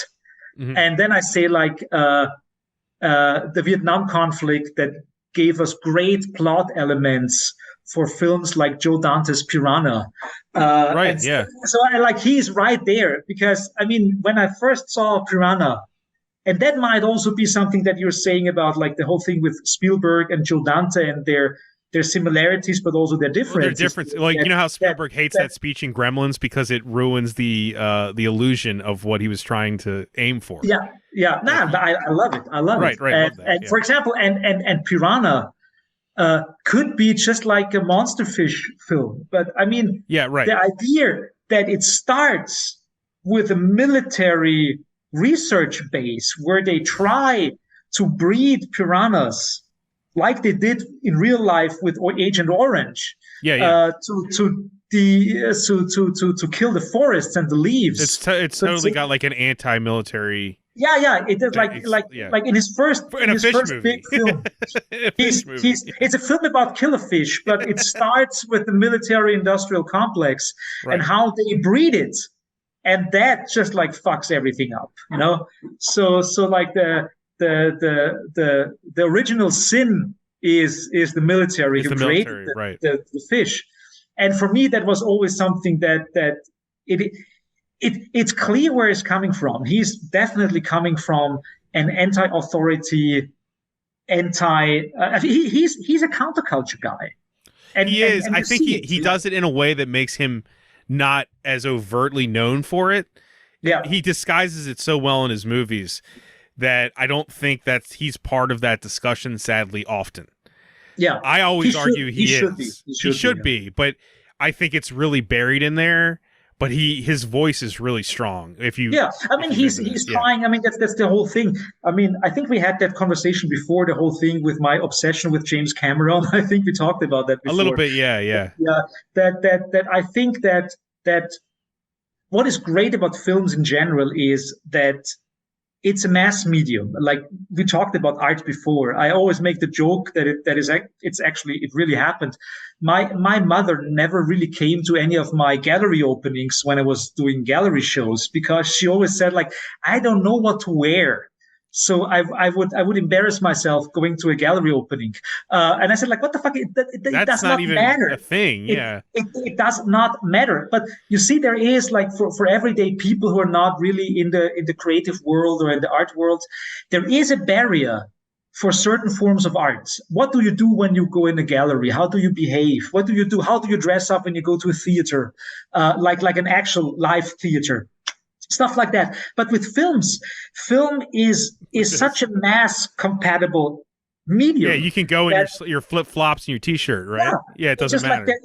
Mm-hmm. And then I say like the Vietnam conflict that gave us great plot elements for films like Joe Dante's Piranha. Right, yeah. So he's right there, because I mean, when I first saw Piranha, and that might also be something that you're saying about like the whole thing with Spielberg and Joe Dante and their similarities, but also their differences. Well, their difference, like you know how Spielberg hates that speech in Gremlins because it ruins the illusion of what he was trying to aim for. Yeah. I love it. I love it. Right. And for example, and Piranha could be just like a monster fish film, but I mean, the idea that it starts with a military research base where they try to breed piranhas like they did in real life with Agent Orange, to kill the forests and the leaves. It's totally got like an anti-military. It is like in his first big film. It's a film about killer fish, but it starts with the military-industrial complex and how they breed it, and that just like fucks everything up, you know. So like the original sin is the military who created the fish, and for me that was always something that it's clear where he's coming from. He's definitely coming from an anti-authority, he's a counterculture guy. And he is. I think he does it in a way that makes him not as overtly known for it. Yeah. He disguises it so well in his movies that I don't think he's part of that discussion, sadly, often. Yeah. I always argue he should be, but I think it's really buried in there. But his voice is really strong. I mean, he's trying. I mean, that's the whole thing. I mean, I think we had that conversation before, the whole thing with my obsession with James Cameron. I think we talked about that before. A little bit, yeah. Yeah, that I think that what is great about films in general is that it's a mass medium. Like we talked about art before. I always make the joke that it really happened. My mother never really came to any of my gallery openings when I was doing gallery shows, because she always said like, I don't know what to wear. So I would embarrass myself going to a gallery opening, and I said like, what the fuck? It does not even matter. A thing, yeah. It does not matter. But you see, there is like for everyday people who are not really in the creative world or in the art world, there is a barrier for certain forms of art. What do you do when you go in a gallery? How do you behave? What do you do? How do you dress up when you go to a theater, like an actual live theater? Stuff like that. But with film is such a mass compatible medium. Yeah, you can go in your flip flops and your t-shirt, right? Yeah, it doesn't matter. Like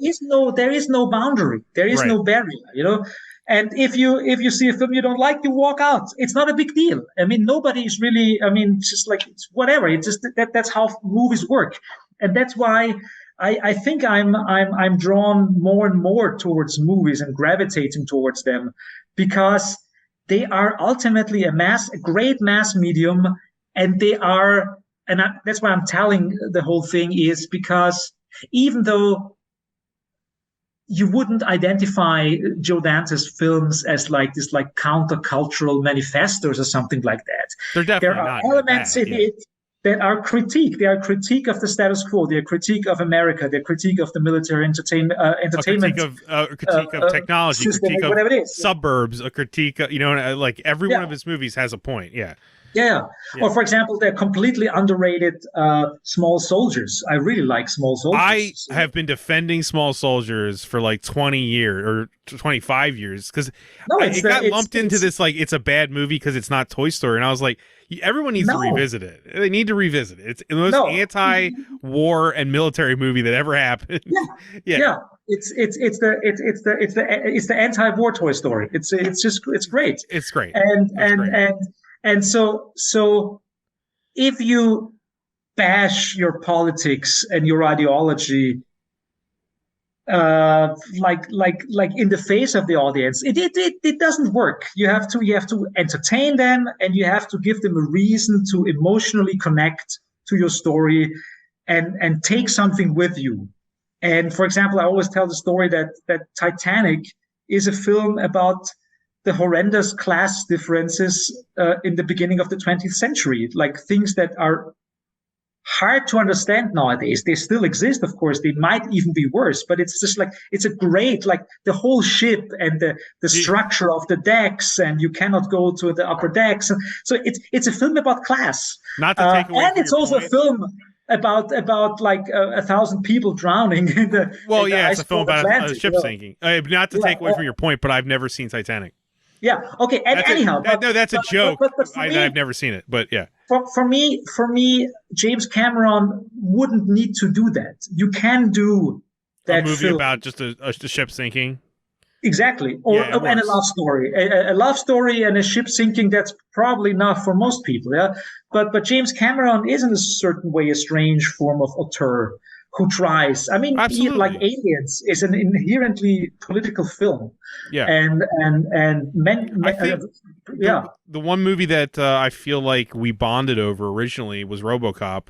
there is no boundary. There is no barrier, you know. And if you see a film you don't like, you walk out. It's not a big deal. I mean, nobody's really. I mean, just like it's whatever. It's just that's how movies work, and that's why I think I'm drawn more and more towards movies and gravitating towards them, because they are ultimately a great mass medium, and that's why I'm telling the whole thing is because even though you wouldn't identify Joe Dante's films as like this like countercultural manifestos or something like that. They're definitely there are not elements bad, in it that are critique. They are critique of the status quo. They are critique of America. They're critique of the military entertainment. A critique of technology, system, critique of whatever it is. suburbs, a critique of, like every one of his movies has a point. Yeah. Or, for example, they're completely underrated Small Soldiers. I really like Small Soldiers. I have been defending Small Soldiers for like 20 years or 25 years because it got lumped into this like it's a bad movie because it's not Toy Story. And I was like, everyone needs to revisit it. They need to revisit it. It's the most anti-war and military movie that ever happened. Yeah. It's the anti-war Toy Story. It's great. It's great. And so if you bash your politics and your ideology, like in the face of the audience, it doesn't work. You have to entertain them, and you have to give them a reason to emotionally connect to your story and take something with you. And for example, I always tell the story that Titanic is a film about the horrendous class differences in the beginning of the 20th century, like things that are hard to understand nowadays. They still exist, of course. They might even be worse, but it's just like, it's a great, like the whole ship and the structure of the decks, and you cannot go to the upper decks. So it's a film about class. Not to take away and it's also a film about like 1,000 people drowning in the it's a film about a ship sinking. Not to take away from your point, but I've never seen Titanic. Yeah. Okay. And anyhow, that's a joke. But I've never seen it. But yeah. For me, James Cameron wouldn't need to do that. You can do that a movie film about just a ship sinking. Exactly. And a love story, a love story and a ship sinking. That's probably enough for most people. Yeah. But James Cameron is in a certain way a strange form of auteur who tries. I mean, like Aliens is an inherently political film. Yeah. The one movie that I feel like we bonded over originally was RoboCop.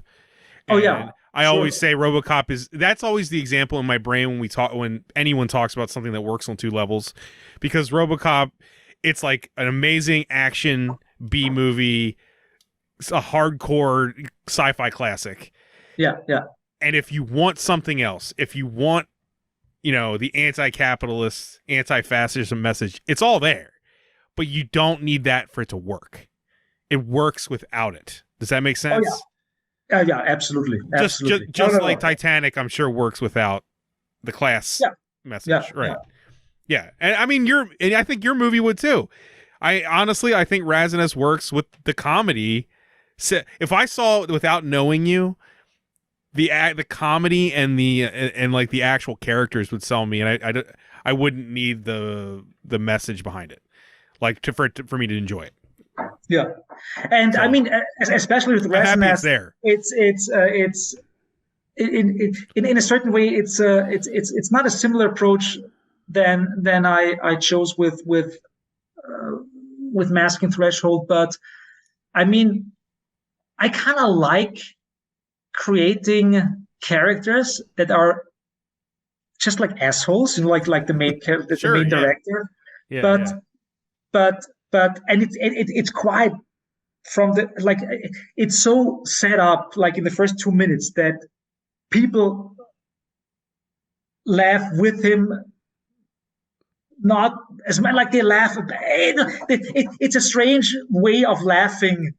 I always say RoboCop that's always the example in my brain when anyone talks about something that works on two levels, because RoboCop, it's like an amazing action B movie, a hardcore sci-fi classic. Yeah. And if you want something else, if you want, the anti-capitalist, anti-fascism message, it's all there. But you don't need that for it to work. It works without it. Does that make sense? Yeah, absolutely. Just like Titanic, I'm sure works without the class message. Right. Yeah. And I mean, I think your movie would too. I think RAZZENNEST works with the comedy. So if I saw it without knowing you, the comedy and like the actual characters would sell me, and I wouldn't need the message behind it, like for me to enjoy it. Yeah, and I mean, especially with RAZZENNEST, it's in a certain way, it's not a similar approach than I chose with Mask and Threshold, but I mean, I kind of like creating characters that are just like assholes, like the main character, the main director. But it's quite from the like it's so set up like in the first 2 minutes that people laugh with him, not as much like they laugh. It's a strange way of laughing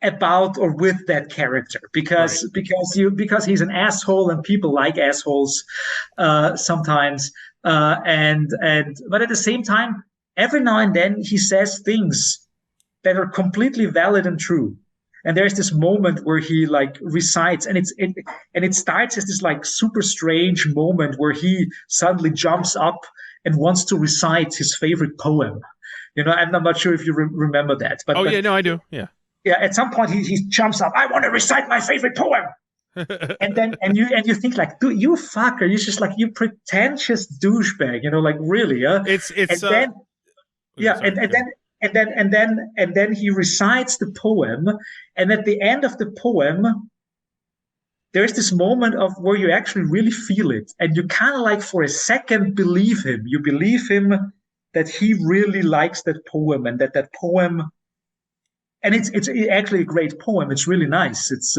about or with that character because he's an asshole and people like assholes sometimes but at the same time, every now and then he says things that are completely valid and true, and there's this moment where he like recites, and it starts as this like super strange moment where he suddenly jumps up and wants to recite his favorite poem. I'm not sure if you remember that, but I do. Yeah, at some point he jumps up. I want to recite my favorite poem, and then you think like, dude, you fucker, you're just like, you pretentious douchebag, like really, It's Yeah, and then he recites the poem, and at the end of the poem, there's this moment of where you actually really feel it, and you kind of like for a second believe him. You believe him that he really likes that poem, and that poem, and it's actually a great poem. It's really nice. It's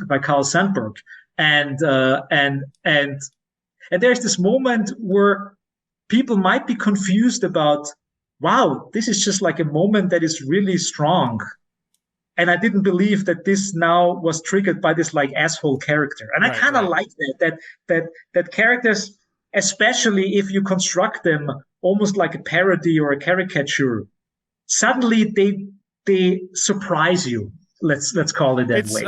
by Carl Sandburg, and there's this moment where people might be confused about, wow, this is just like a moment that is really strong. And I didn't believe that this now was triggered by this like asshole character. And I kind of like that characters, especially if you construct them almost like a parody or a caricature, suddenly they surprise you. Let's call it that way.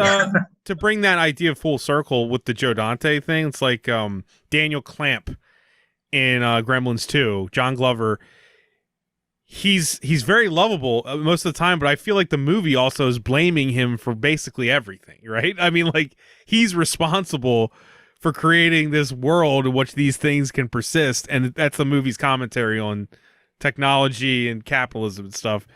To bring that idea full circle with the Joe Dante thing, it's like Daniel Clamp in Gremlins 2, John Glover. He's very lovable most of the time, but I feel like the movie also is blaming him for basically everything, right? I mean, like, he's responsible for creating this world in which these things can persist, and that's the movie's commentary on technology and capitalism and stuff.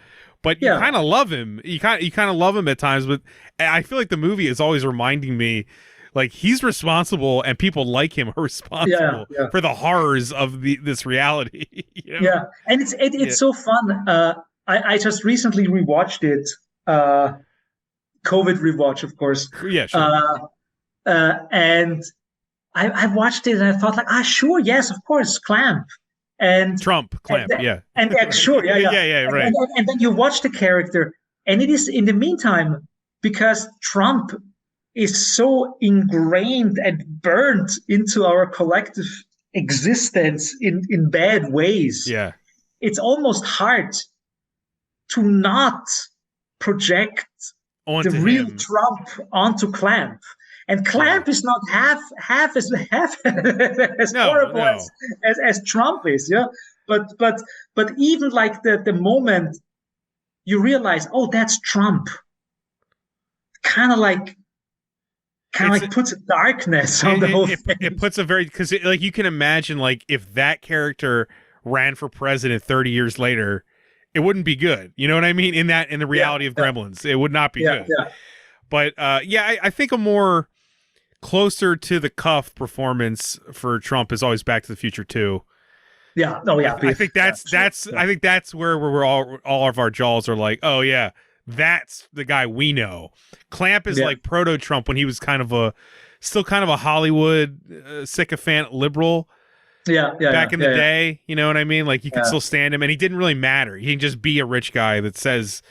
But you kind of love him. You kind of love him at times, but I feel like the movie is always reminding me, like, he's responsible, and people like him are responsible for the horrors of this reality. You know? Yeah, and it's so fun. I just recently rewatched it. COVID rewatch, of course. Yeah, sure. And I watched it, and I thought, like, sure, yes, of course, Clamp. And Clamp, and sure, yeah, right. And then you watch the character, and it is in the meantime, because Trump is so ingrained and burnt into our collective existence in bad ways. Yeah, it's almost hard to not project onto the real him. Trump onto Clamp. And Clamp is not half as horrible as Trump is, yeah. But even like the moment you realize, oh, that's Trump, kind of like puts a darkness on the whole thing. It puts a very, because like you can imagine, like, if that character ran for president 30 years later, it wouldn't be good. You know what I mean? In the reality of Gremlins, it would not be good. Yeah. But I think a more closer to the cuff performance for Trump is always Back to the Future 2. Yeah. Oh yeah. I think I think that's where we're all of our jaws are like, oh yeah, that's the guy we know. Clamp is like proto Trump when he was still kind of a Hollywood sycophant liberal. Back in the day, you know what I mean? Like, you could still stand him, and he didn't really matter. He can just be a rich guy that says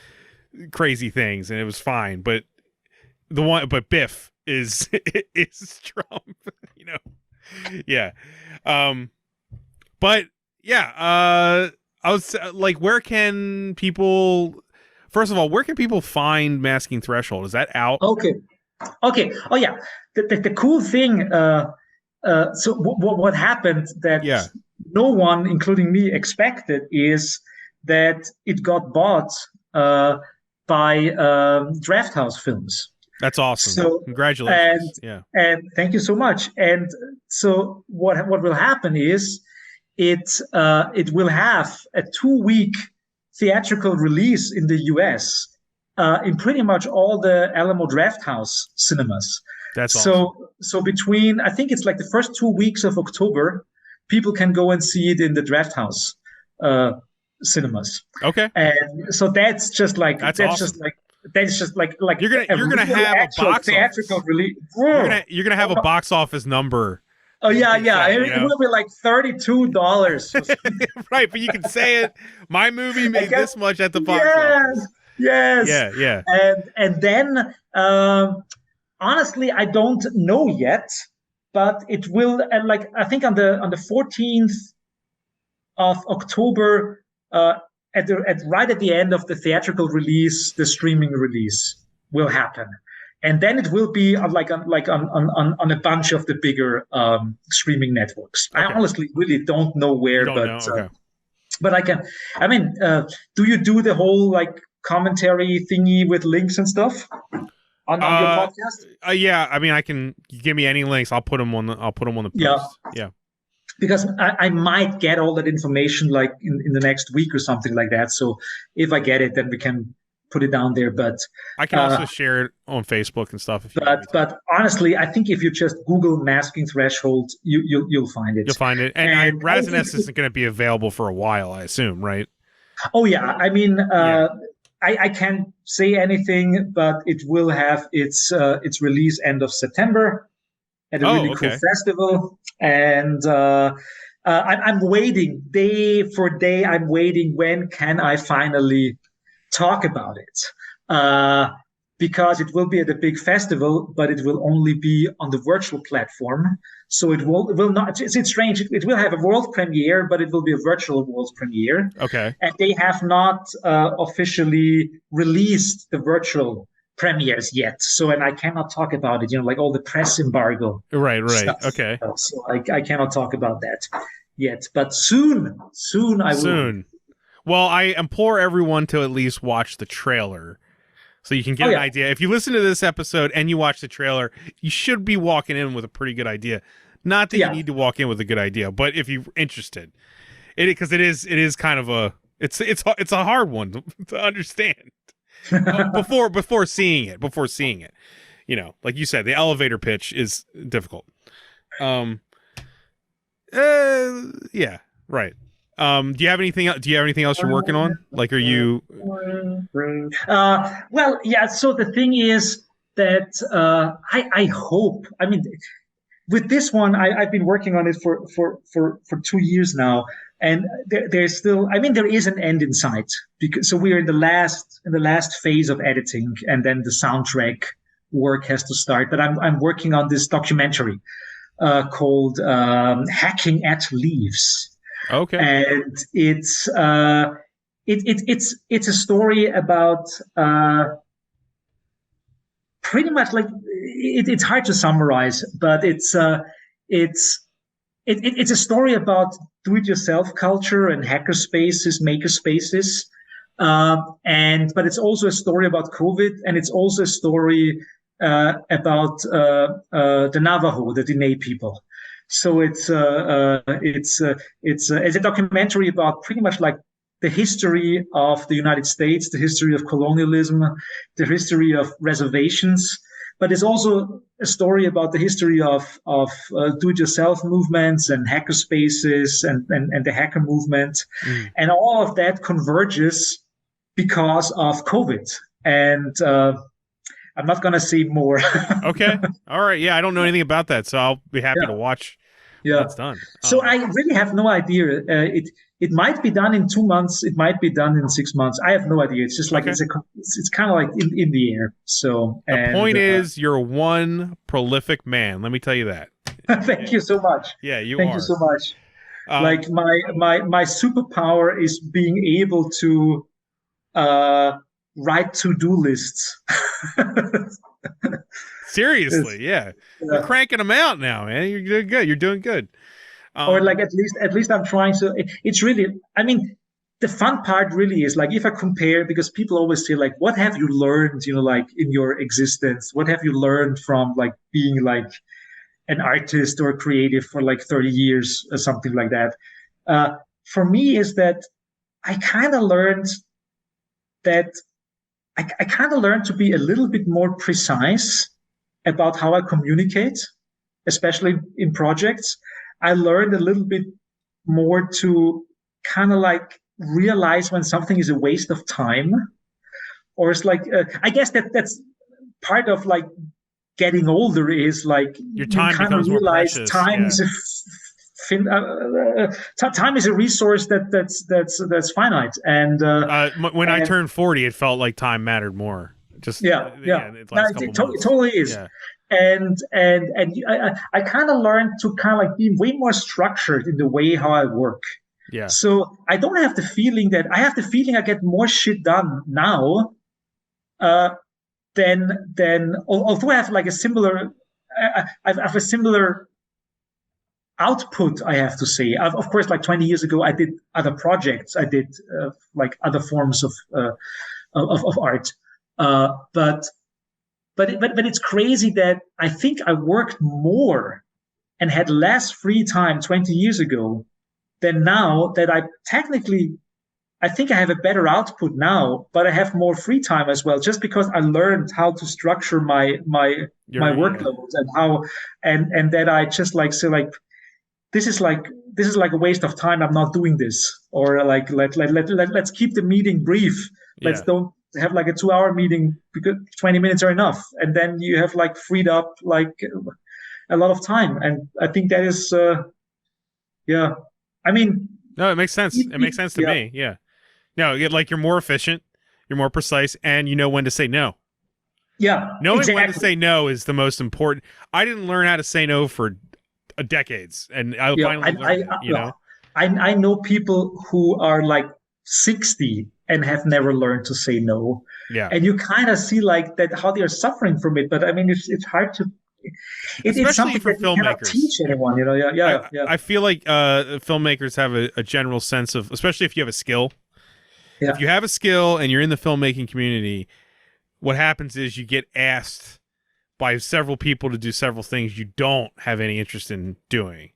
crazy things, and it was fine. But Biff is Trump, you know? Yeah. But yeah, I was like, where can people find Masking Threshold? Is that out? Okay. Oh yeah. The cool thing, so what happened that no one, including me, expected is that it got bought by Draft House Films. That's awesome. So, congratulations. And thank you so much. And so what will happen is it will have a 2-week theatrical release in the US in pretty much all the Alamo Draft House cinemas. That's awesome. So between, I think it's like the first 2 weeks of October, people can go and see it in the Draft House cinemas. Okay. And so that's just like you're gonna have a box theatrical release. You're gonna have a box office number. Oh yeah. It will be like $32. Right, but you can say it. My movie made this much at the box office. Yes. Yeah. And then honestly, I don't know yet, but it will. And like, I think on the 14th of October, right at the end of the theatrical release, the streaming release will happen, and then it will be on a bunch of the bigger streaming networks. Okay. I honestly really don't know where, but I can. I mean, do you do the whole like commentary thingy with links and stuff on your podcast? Yeah, I mean, I can give me any links. I'll put them on the post. Yeah. because I might get all that information like in the next week or something like that. So if I get it, then we can put it down there. But I can also share it on Facebook and stuff. But honestly, I think if you just Google masking threshold, you'll find it. You'll find it. And RAZZENNEST isn't going to be available for a while, I assume, right? Oh yeah, I mean, I can't say anything, but it will have its release end of September at a really cool festival, and I'm waiting day for day. I'm waiting. When can I finally talk about it? Because it will be at a big festival, but it will only be on the virtual platform. So it will not. It's strange. It will have a world premiere, but it will be a virtual world premiere. Okay. And they have not officially released the virtual premieres yet. So, and I cannot talk about it. Like all the press embargo. Right. Stuff. Okay. So I cannot talk about that yet. But soon I will. Soon. Well, I implore everyone to at least watch the trailer, so you can get an idea. If you listen to this episode and you watch the trailer, you should be walking in with a pretty good idea. Not that you need to walk in with a good idea, but if you're interested, because it is kind of it's a hard one to understand before seeing it. Like you said, the elevator pitch is difficult. Yeah, right. Do you have anything else you're working on? Like, are you? Well, yeah. So the thing is that I hope. I mean, with this one, I've been working on it for 2 years now, and there's still. I mean, there is an end in sight, because so we are in the last phase of editing, and then the soundtrack work has to start. But I'm working on this documentary called "Hacking at Leaves." Okay. And it's a story about pretty much like it's hard to summarize, but it's a story about do-it-yourself culture and hacker spaces, maker spaces, but it's also a story about COVID, and it's also a story about the Navajo, the Diné people. So it's a documentary about pretty much like the history of the United States, the history of colonialism, the history of reservations, but it's also a story about the history of do-it-yourself movements and hacker spaces and the hacker movement, and all of that converges because of COVID. And I'm not going to say more. Okay. All right. Yeah, I don't know anything about that, so I'll be happy to watch. Yeah, that's done. So I really have no idea. It might be done in 2 months. It might be done in 6 months. I have no idea. It's just like it's kind of like in the air. So the point is, you're one prolific man. Let me tell you that. Thank you so much. Yeah, Thank you so much. Like my superpower is being able to write to-do lists. Seriously, yeah. You're cranking them out now, man. You're doing good. You're doing good. Or like at least I'm trying to. It's really. I mean, the fun part really is like if I compare, because people always say like, "What have you learned?" Like in your existence, what have you learned from like being like an artist or creative for like 30 years or something like that? For me, is that I kind of learned that I kind of learned to be a little bit more precise about how I communicate, especially in projects. I learned a little bit more to kind of like realize when something is a waste of time, or it's like, I guess that's part of like getting older is like your time becomes more precious. Time is time is a resource that's finite. And when I turned 40, it felt like time mattered more. Just it totally is. Yeah. And I kind of learned to kind of like be way more structured in the way how I work. Yeah. So I don't have the feeling that I have the feeling I get more shit done now than although I have like a similar I have a similar output, I have to say. Of course, like 20 years ago, I did other projects. I did like other forms of art. But it's crazy that I think I worked more and had less free time 20 years ago than now, that I think I have a better output now, but I have more free time as well, just because I learned how to structure my workloads and how, and that I just like, say like, this is like a waste of time. I'm not doing this. Or like, let's keep the meeting brief. Let's don't have like a 2-hour meeting because 20 minutes are enough. And then you have like freed up like a lot of time. And I think that is, I mean, no, it makes sense. It makes sense to me. Yeah. No, like you're more efficient, you're more precise, and you know when to say no. Yeah. Knowing when to say no is the most important. I didn't learn how to say no for decades, and I finally learned it, you know? I know people who are like 60 and have never learned to say no. Yeah. And you kind of see like that how they are suffering from it. But I mean, it's hard to. It's something for that you cannot filmmakers. teach anyone, you know. Yeah. I feel like filmmakers have a general sense of, especially if you have a skill. Yeah. If you have a skill and you're in the filmmaking community, what happens is you get asked by several people to do several things you don't have any interest in doing.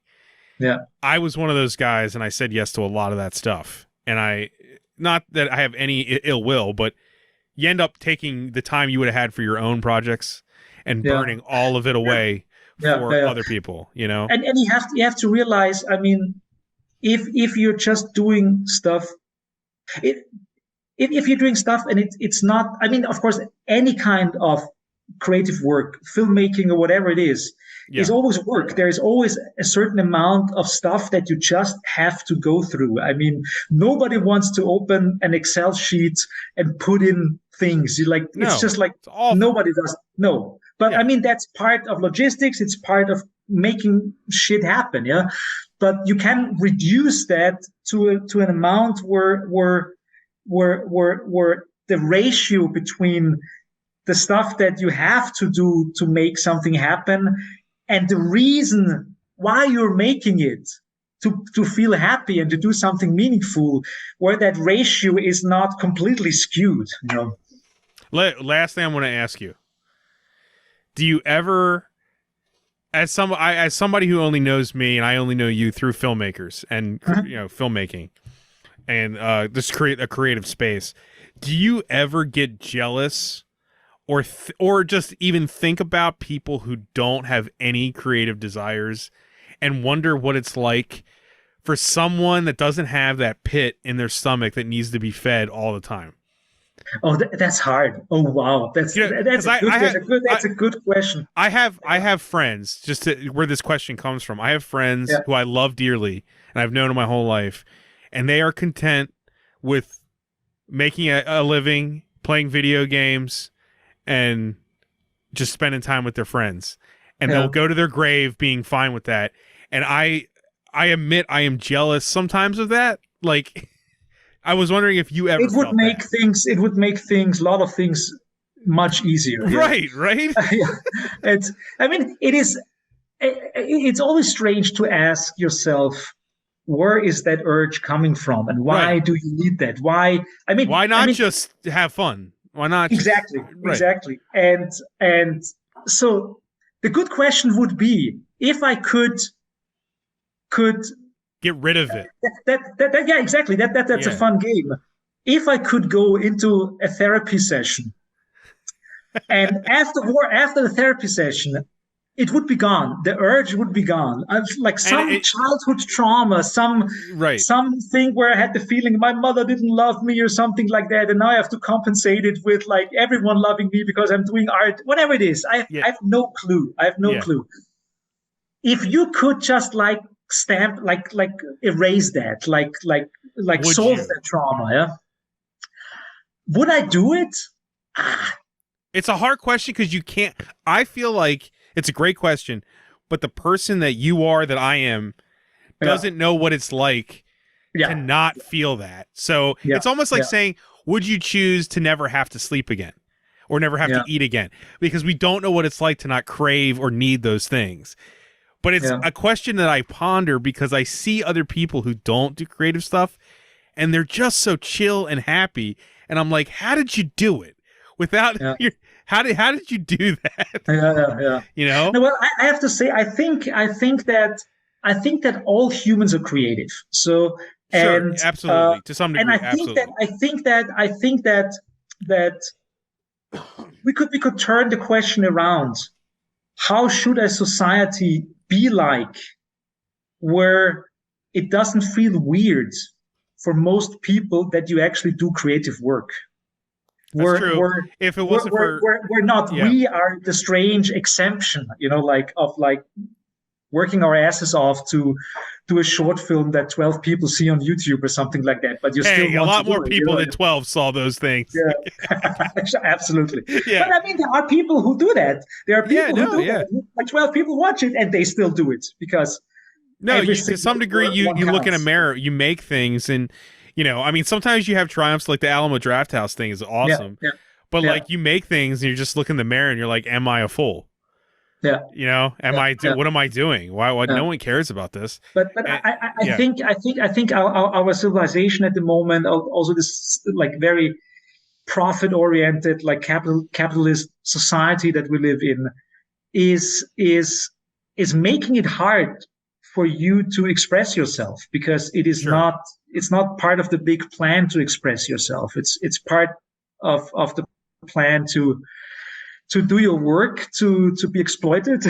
Yeah. I was one of those guys, and I said yes to a lot of that stuff. And not that I have any ill will, but you end up taking the time you would have had for your own projects and burning all of it away for other people, you know? And you have to realize, I mean, if you're just doing stuff, if you're doing stuff and it's not, I mean, of course, any kind of creative work, filmmaking or whatever it is always work. There is always a certain amount of stuff that you just have to go through. I mean, nobody wants to open an Excel sheet and put in things. It's just like nobody does. No, but I mean, that's part of logistics. It's part of making shit happen. Yeah. But you can reduce that to an amount where the ratio between the stuff that you have to do to make something happen and the reason why you're making it to feel happy and to do something meaningful, where that ratio is not completely skewed. You know. Last thing I want to ask you: do you ever, as somebody who only knows me and I only know you through filmmakers and filmmaking and this create a creative space, do you ever get jealous or just even think about people who don't have any creative desires and wonder what it's like for someone that doesn't have that pit in their stomach that needs to be fed all the time? Oh, that's hard. Oh, wow. That's a good question. I have friends, where this question comes from. I have friends who I love dearly and I've known my whole life, and they are content with making a living, playing video games, and just spending time with their friends. And they'll go to their grave being fine with that. And I admit I am jealous sometimes of that. Like, I was wondering if you ever it would make a lot of things much easier. Right. It's always strange to ask yourself, where is that urge coming from, and why do you need that? Why not just have fun? Why not? Exactly. And so the good question would be, if I could get rid of it. Exactly. That's a fun game. If I could go into a therapy session, and after the therapy session, it would be gone. The urge would be gone. Like some childhood trauma, something where I had the feeling my mother didn't love me or something like that, and now I have to compensate it with like everyone loving me because I'm doing art. Whatever it is, I have no clue. Clue. If you could just like stamp, like erase that, like solve that trauma, would I do it? It's a hard question because you can't. I feel like it's a great question, but the person that you are, that I am, doesn't know what it's like to not feel that. So it's almost like saying, would you choose to never have to sleep again or never have to eat again? Because we don't know what it's like to not crave or need those things. But it's a question that I ponder because I see other people who don't do creative stuff and they're just so chill and happy. And I'm like, how did you do it without How did you do that? Yeah. You know? No, well, I have to say, I think that all humans are creative. So, Sure, and absolutely, to some and degree, absolutely. I think that we could turn the question around. How should a society be like where it doesn't feel weird for most people that you actually do creative work? That's true. If it wasn't for we're not, we are the strange exemption, like working our asses off to do a short film that 12 people see on YouTube or something like that. But you still want a lot to do more it, people than 12 saw those things. Yeah, absolutely. Yeah. But I mean, there are people who do that. There are people who do that. Like 12 people watch it and they still do it because to some degree, you look in a mirror, you make things, and I mean, sometimes you have triumphs, like the Alamo Drafthouse thing is awesome. But like you make things and you just look in the mirror and you're like, am I a fool? Yeah. What am I doing? Why no one cares about this? But I think our civilization at the moment, also this like very profit oriented, like capitalist society that we live in, is making it hard for you to express yourself, because it is it's not part of the big plan to express yourself. It's part of the plan to do your work, to be exploited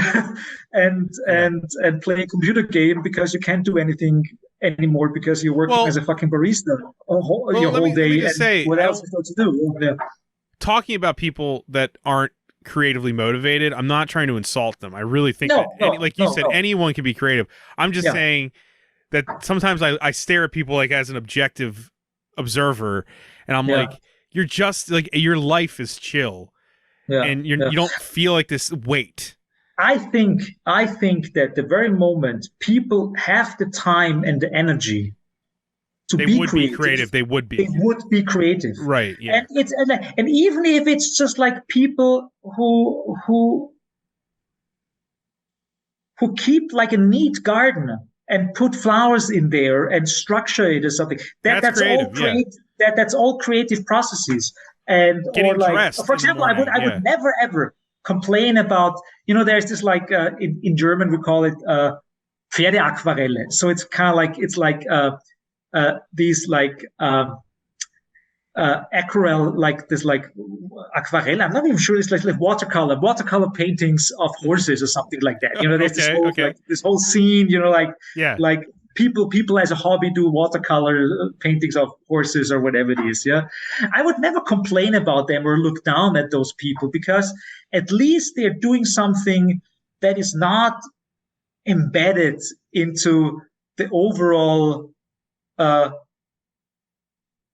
and play a computer game because you can't do anything anymore because you're working as a fucking barista your whole day. And what else is there to do? Yeah. Talking about people that aren't creatively motivated, I'm not trying to insult them. I really think like you said, anyone can be creative. I'm just saying that sometimes I stare at people like as an objective observer, and I'm like, you're just like, your life is chill. And you don't feel like this weight. I think that the very moment people have the time and the energy to be creative, they would be creative. Right. Yeah. And even if it's just like people who keep like a neat garden and put flowers in there and structure it or something, that's creative, all creative. That's all creative processes. And getting dressed, for example, I would never ever complain about, there's this like in German we call it Pferdeaquarelle. So it's kind of like these like aquarelle, like this like aquarelle. I'm not even sure, it's like watercolor paintings of horses or something like that. There's this whole scene. Like people as a hobby do watercolor paintings of horses or whatever it is. Yeah, I would never complain about them or look down at those people, because at least they're doing something that is not embedded into the overall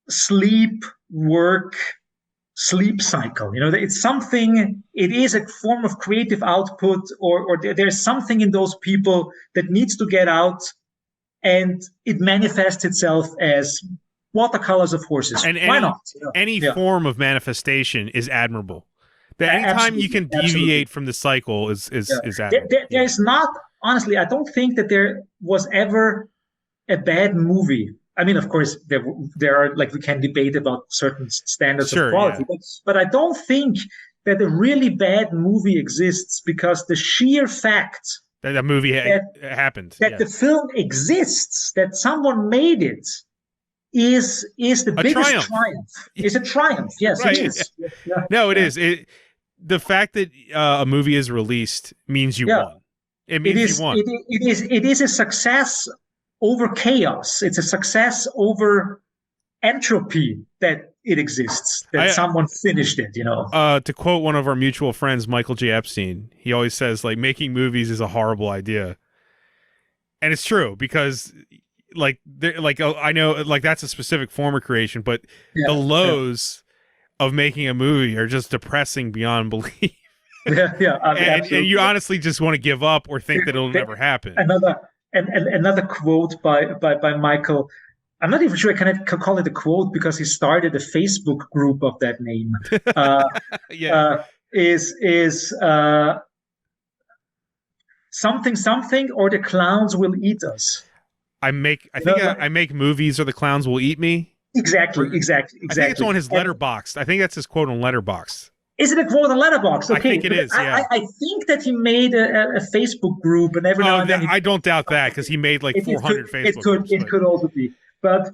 sleep cycle. It's something, it is a form of creative output, or there's something in those people that needs to get out. And it manifests itself as watercolors of horses. And why not? Any form of manifestation is admirable. Anytime you can deviate from the cycle is admirable. There's not, honestly, I don't think that there was ever a bad movie. I mean, of course, there are, like, we can debate about certain standards of quality, but I don't think that a really bad movie exists, because the sheer fact that a movie happened, that the film exists, that someone made it, is the biggest triumph. It's a triumph. Yes, right. It is. Yeah. No, it is. The fact that a movie is released means you won. It means you won. It is a success over chaos. It's a success over entropy that it exists, that someone finished it, To quote one of our mutual friends, Michael J. Epstein, he always says, like, making movies is a horrible idea. And it's true, because I know, like, that's a specific form of creation, but the lows of making a movie are just depressing beyond belief. And you honestly just want to give up or think that it'll never happen. Another quote by Michael, I'm not even sure I can call it a quote, because he started a Facebook group of that name. Is something or the clowns will eat us. I make movies or the clowns will eat me. Exactly. I think it's on his Letterboxd. I think that's his quote on Letterboxd. Is it a quote on Letterboxd? Okay, I think it is. Yeah, I think that he made a Facebook group, and every now and then I don't doubt that because he made like 400 Facebook groups. It could also be. But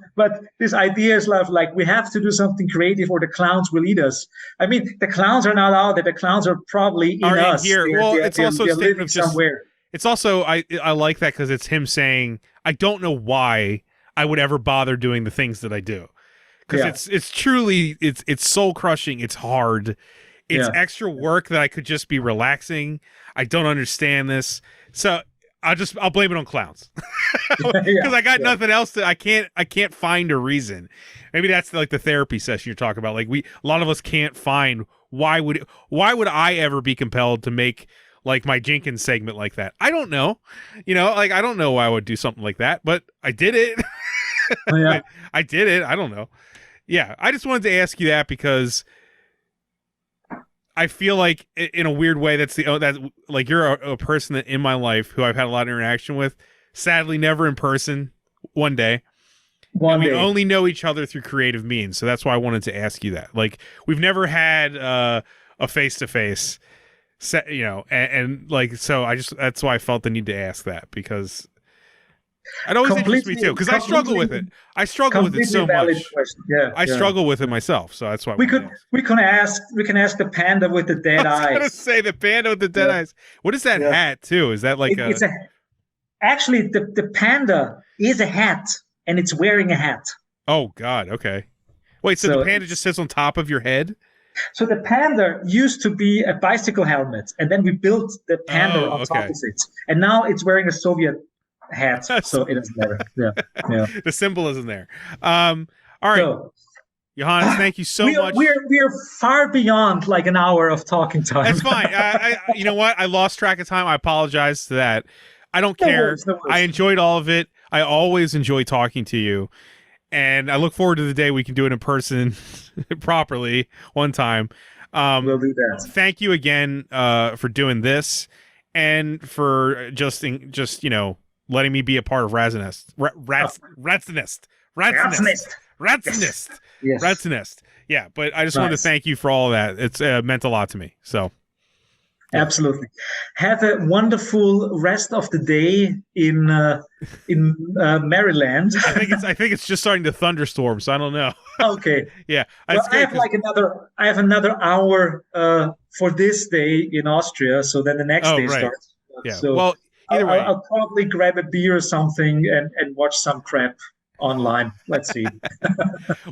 this idea is like we have to do something creative, or the clowns will eat us. I mean, the clowns are not out there. The clowns are probably in us. Here. It's also a statement of just somewhere. It's also I like that because it's him saying, I don't know why I would ever bother doing the things that I do, because it's truly it's soul crushing. It's hard. It's extra work that I could just be relaxing. I don't understand this, so I'll blame it on clowns because I got nothing else I can't find a reason. Maybe that's like the therapy session you're talking about. Like a lot of us can't find why would I ever be compelled to make like my Jenkins segment like that. I don't know, like I don't know why I would do something like that, but I did it. I did it. I don't know. Yeah, I just wanted to ask you that because I feel like in a weird way that's like you're a person that in my life who I've had a lot of interaction with, sadly never in person. One day we only know each other through creative means, so that's why I wanted to ask you that. Like we've never had a face-to-face set, and like so that's why I felt the need to ask that, because it always interests me too, because I struggle with it. I struggle with it so much. I struggle with it myself, so that's why we can ask the panda with the dead eyes. I was gonna say the panda with the dead eyes. What is that hat too? Is that like actually the panda is a hat, and it's wearing a hat. Oh God, okay. Wait, so the panda just sits on top of your head? So the panda used to be a bicycle helmet, and then we built the panda on top of it, and now it's wearing a Soviet hat, so it doesn't matter. Yeah. The symbolism there. All right, so, Johannes, thank you so much. We're far beyond like an hour of talking time. That's fine. You know what? I lost track of time. I apologize to that. I don't care. No worries. I enjoyed all of it. I always enjoy talking to you, and I look forward to the day we can do it in person properly one time. We'll do that. Thank you again for doing this, and for just letting me be a part of RAZZENNEST. RAZZENNEST. Yeah, but I just wanted to thank you for all of that. It's meant a lot to me. So, absolutely. Have a wonderful rest of the day in Maryland. I think it's just starting to thunderstorm, so I don't know. Okay. Yeah. Well, I have another hour for this day in Austria, so then the next day starts. Yeah. So well, either way, I'll probably grab a beer or something and watch some crap online. Let's see.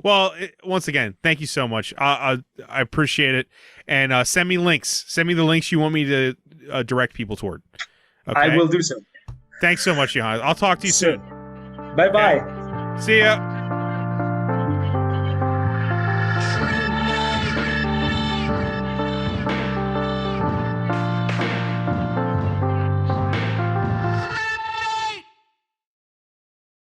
Well, once again, thank you so much. I appreciate it. And send me links. Send me the links you want me to direct people toward. Okay? I will do so. Thanks so much, Johannes. I'll talk to you soon. Bye-bye. Okay. See ya.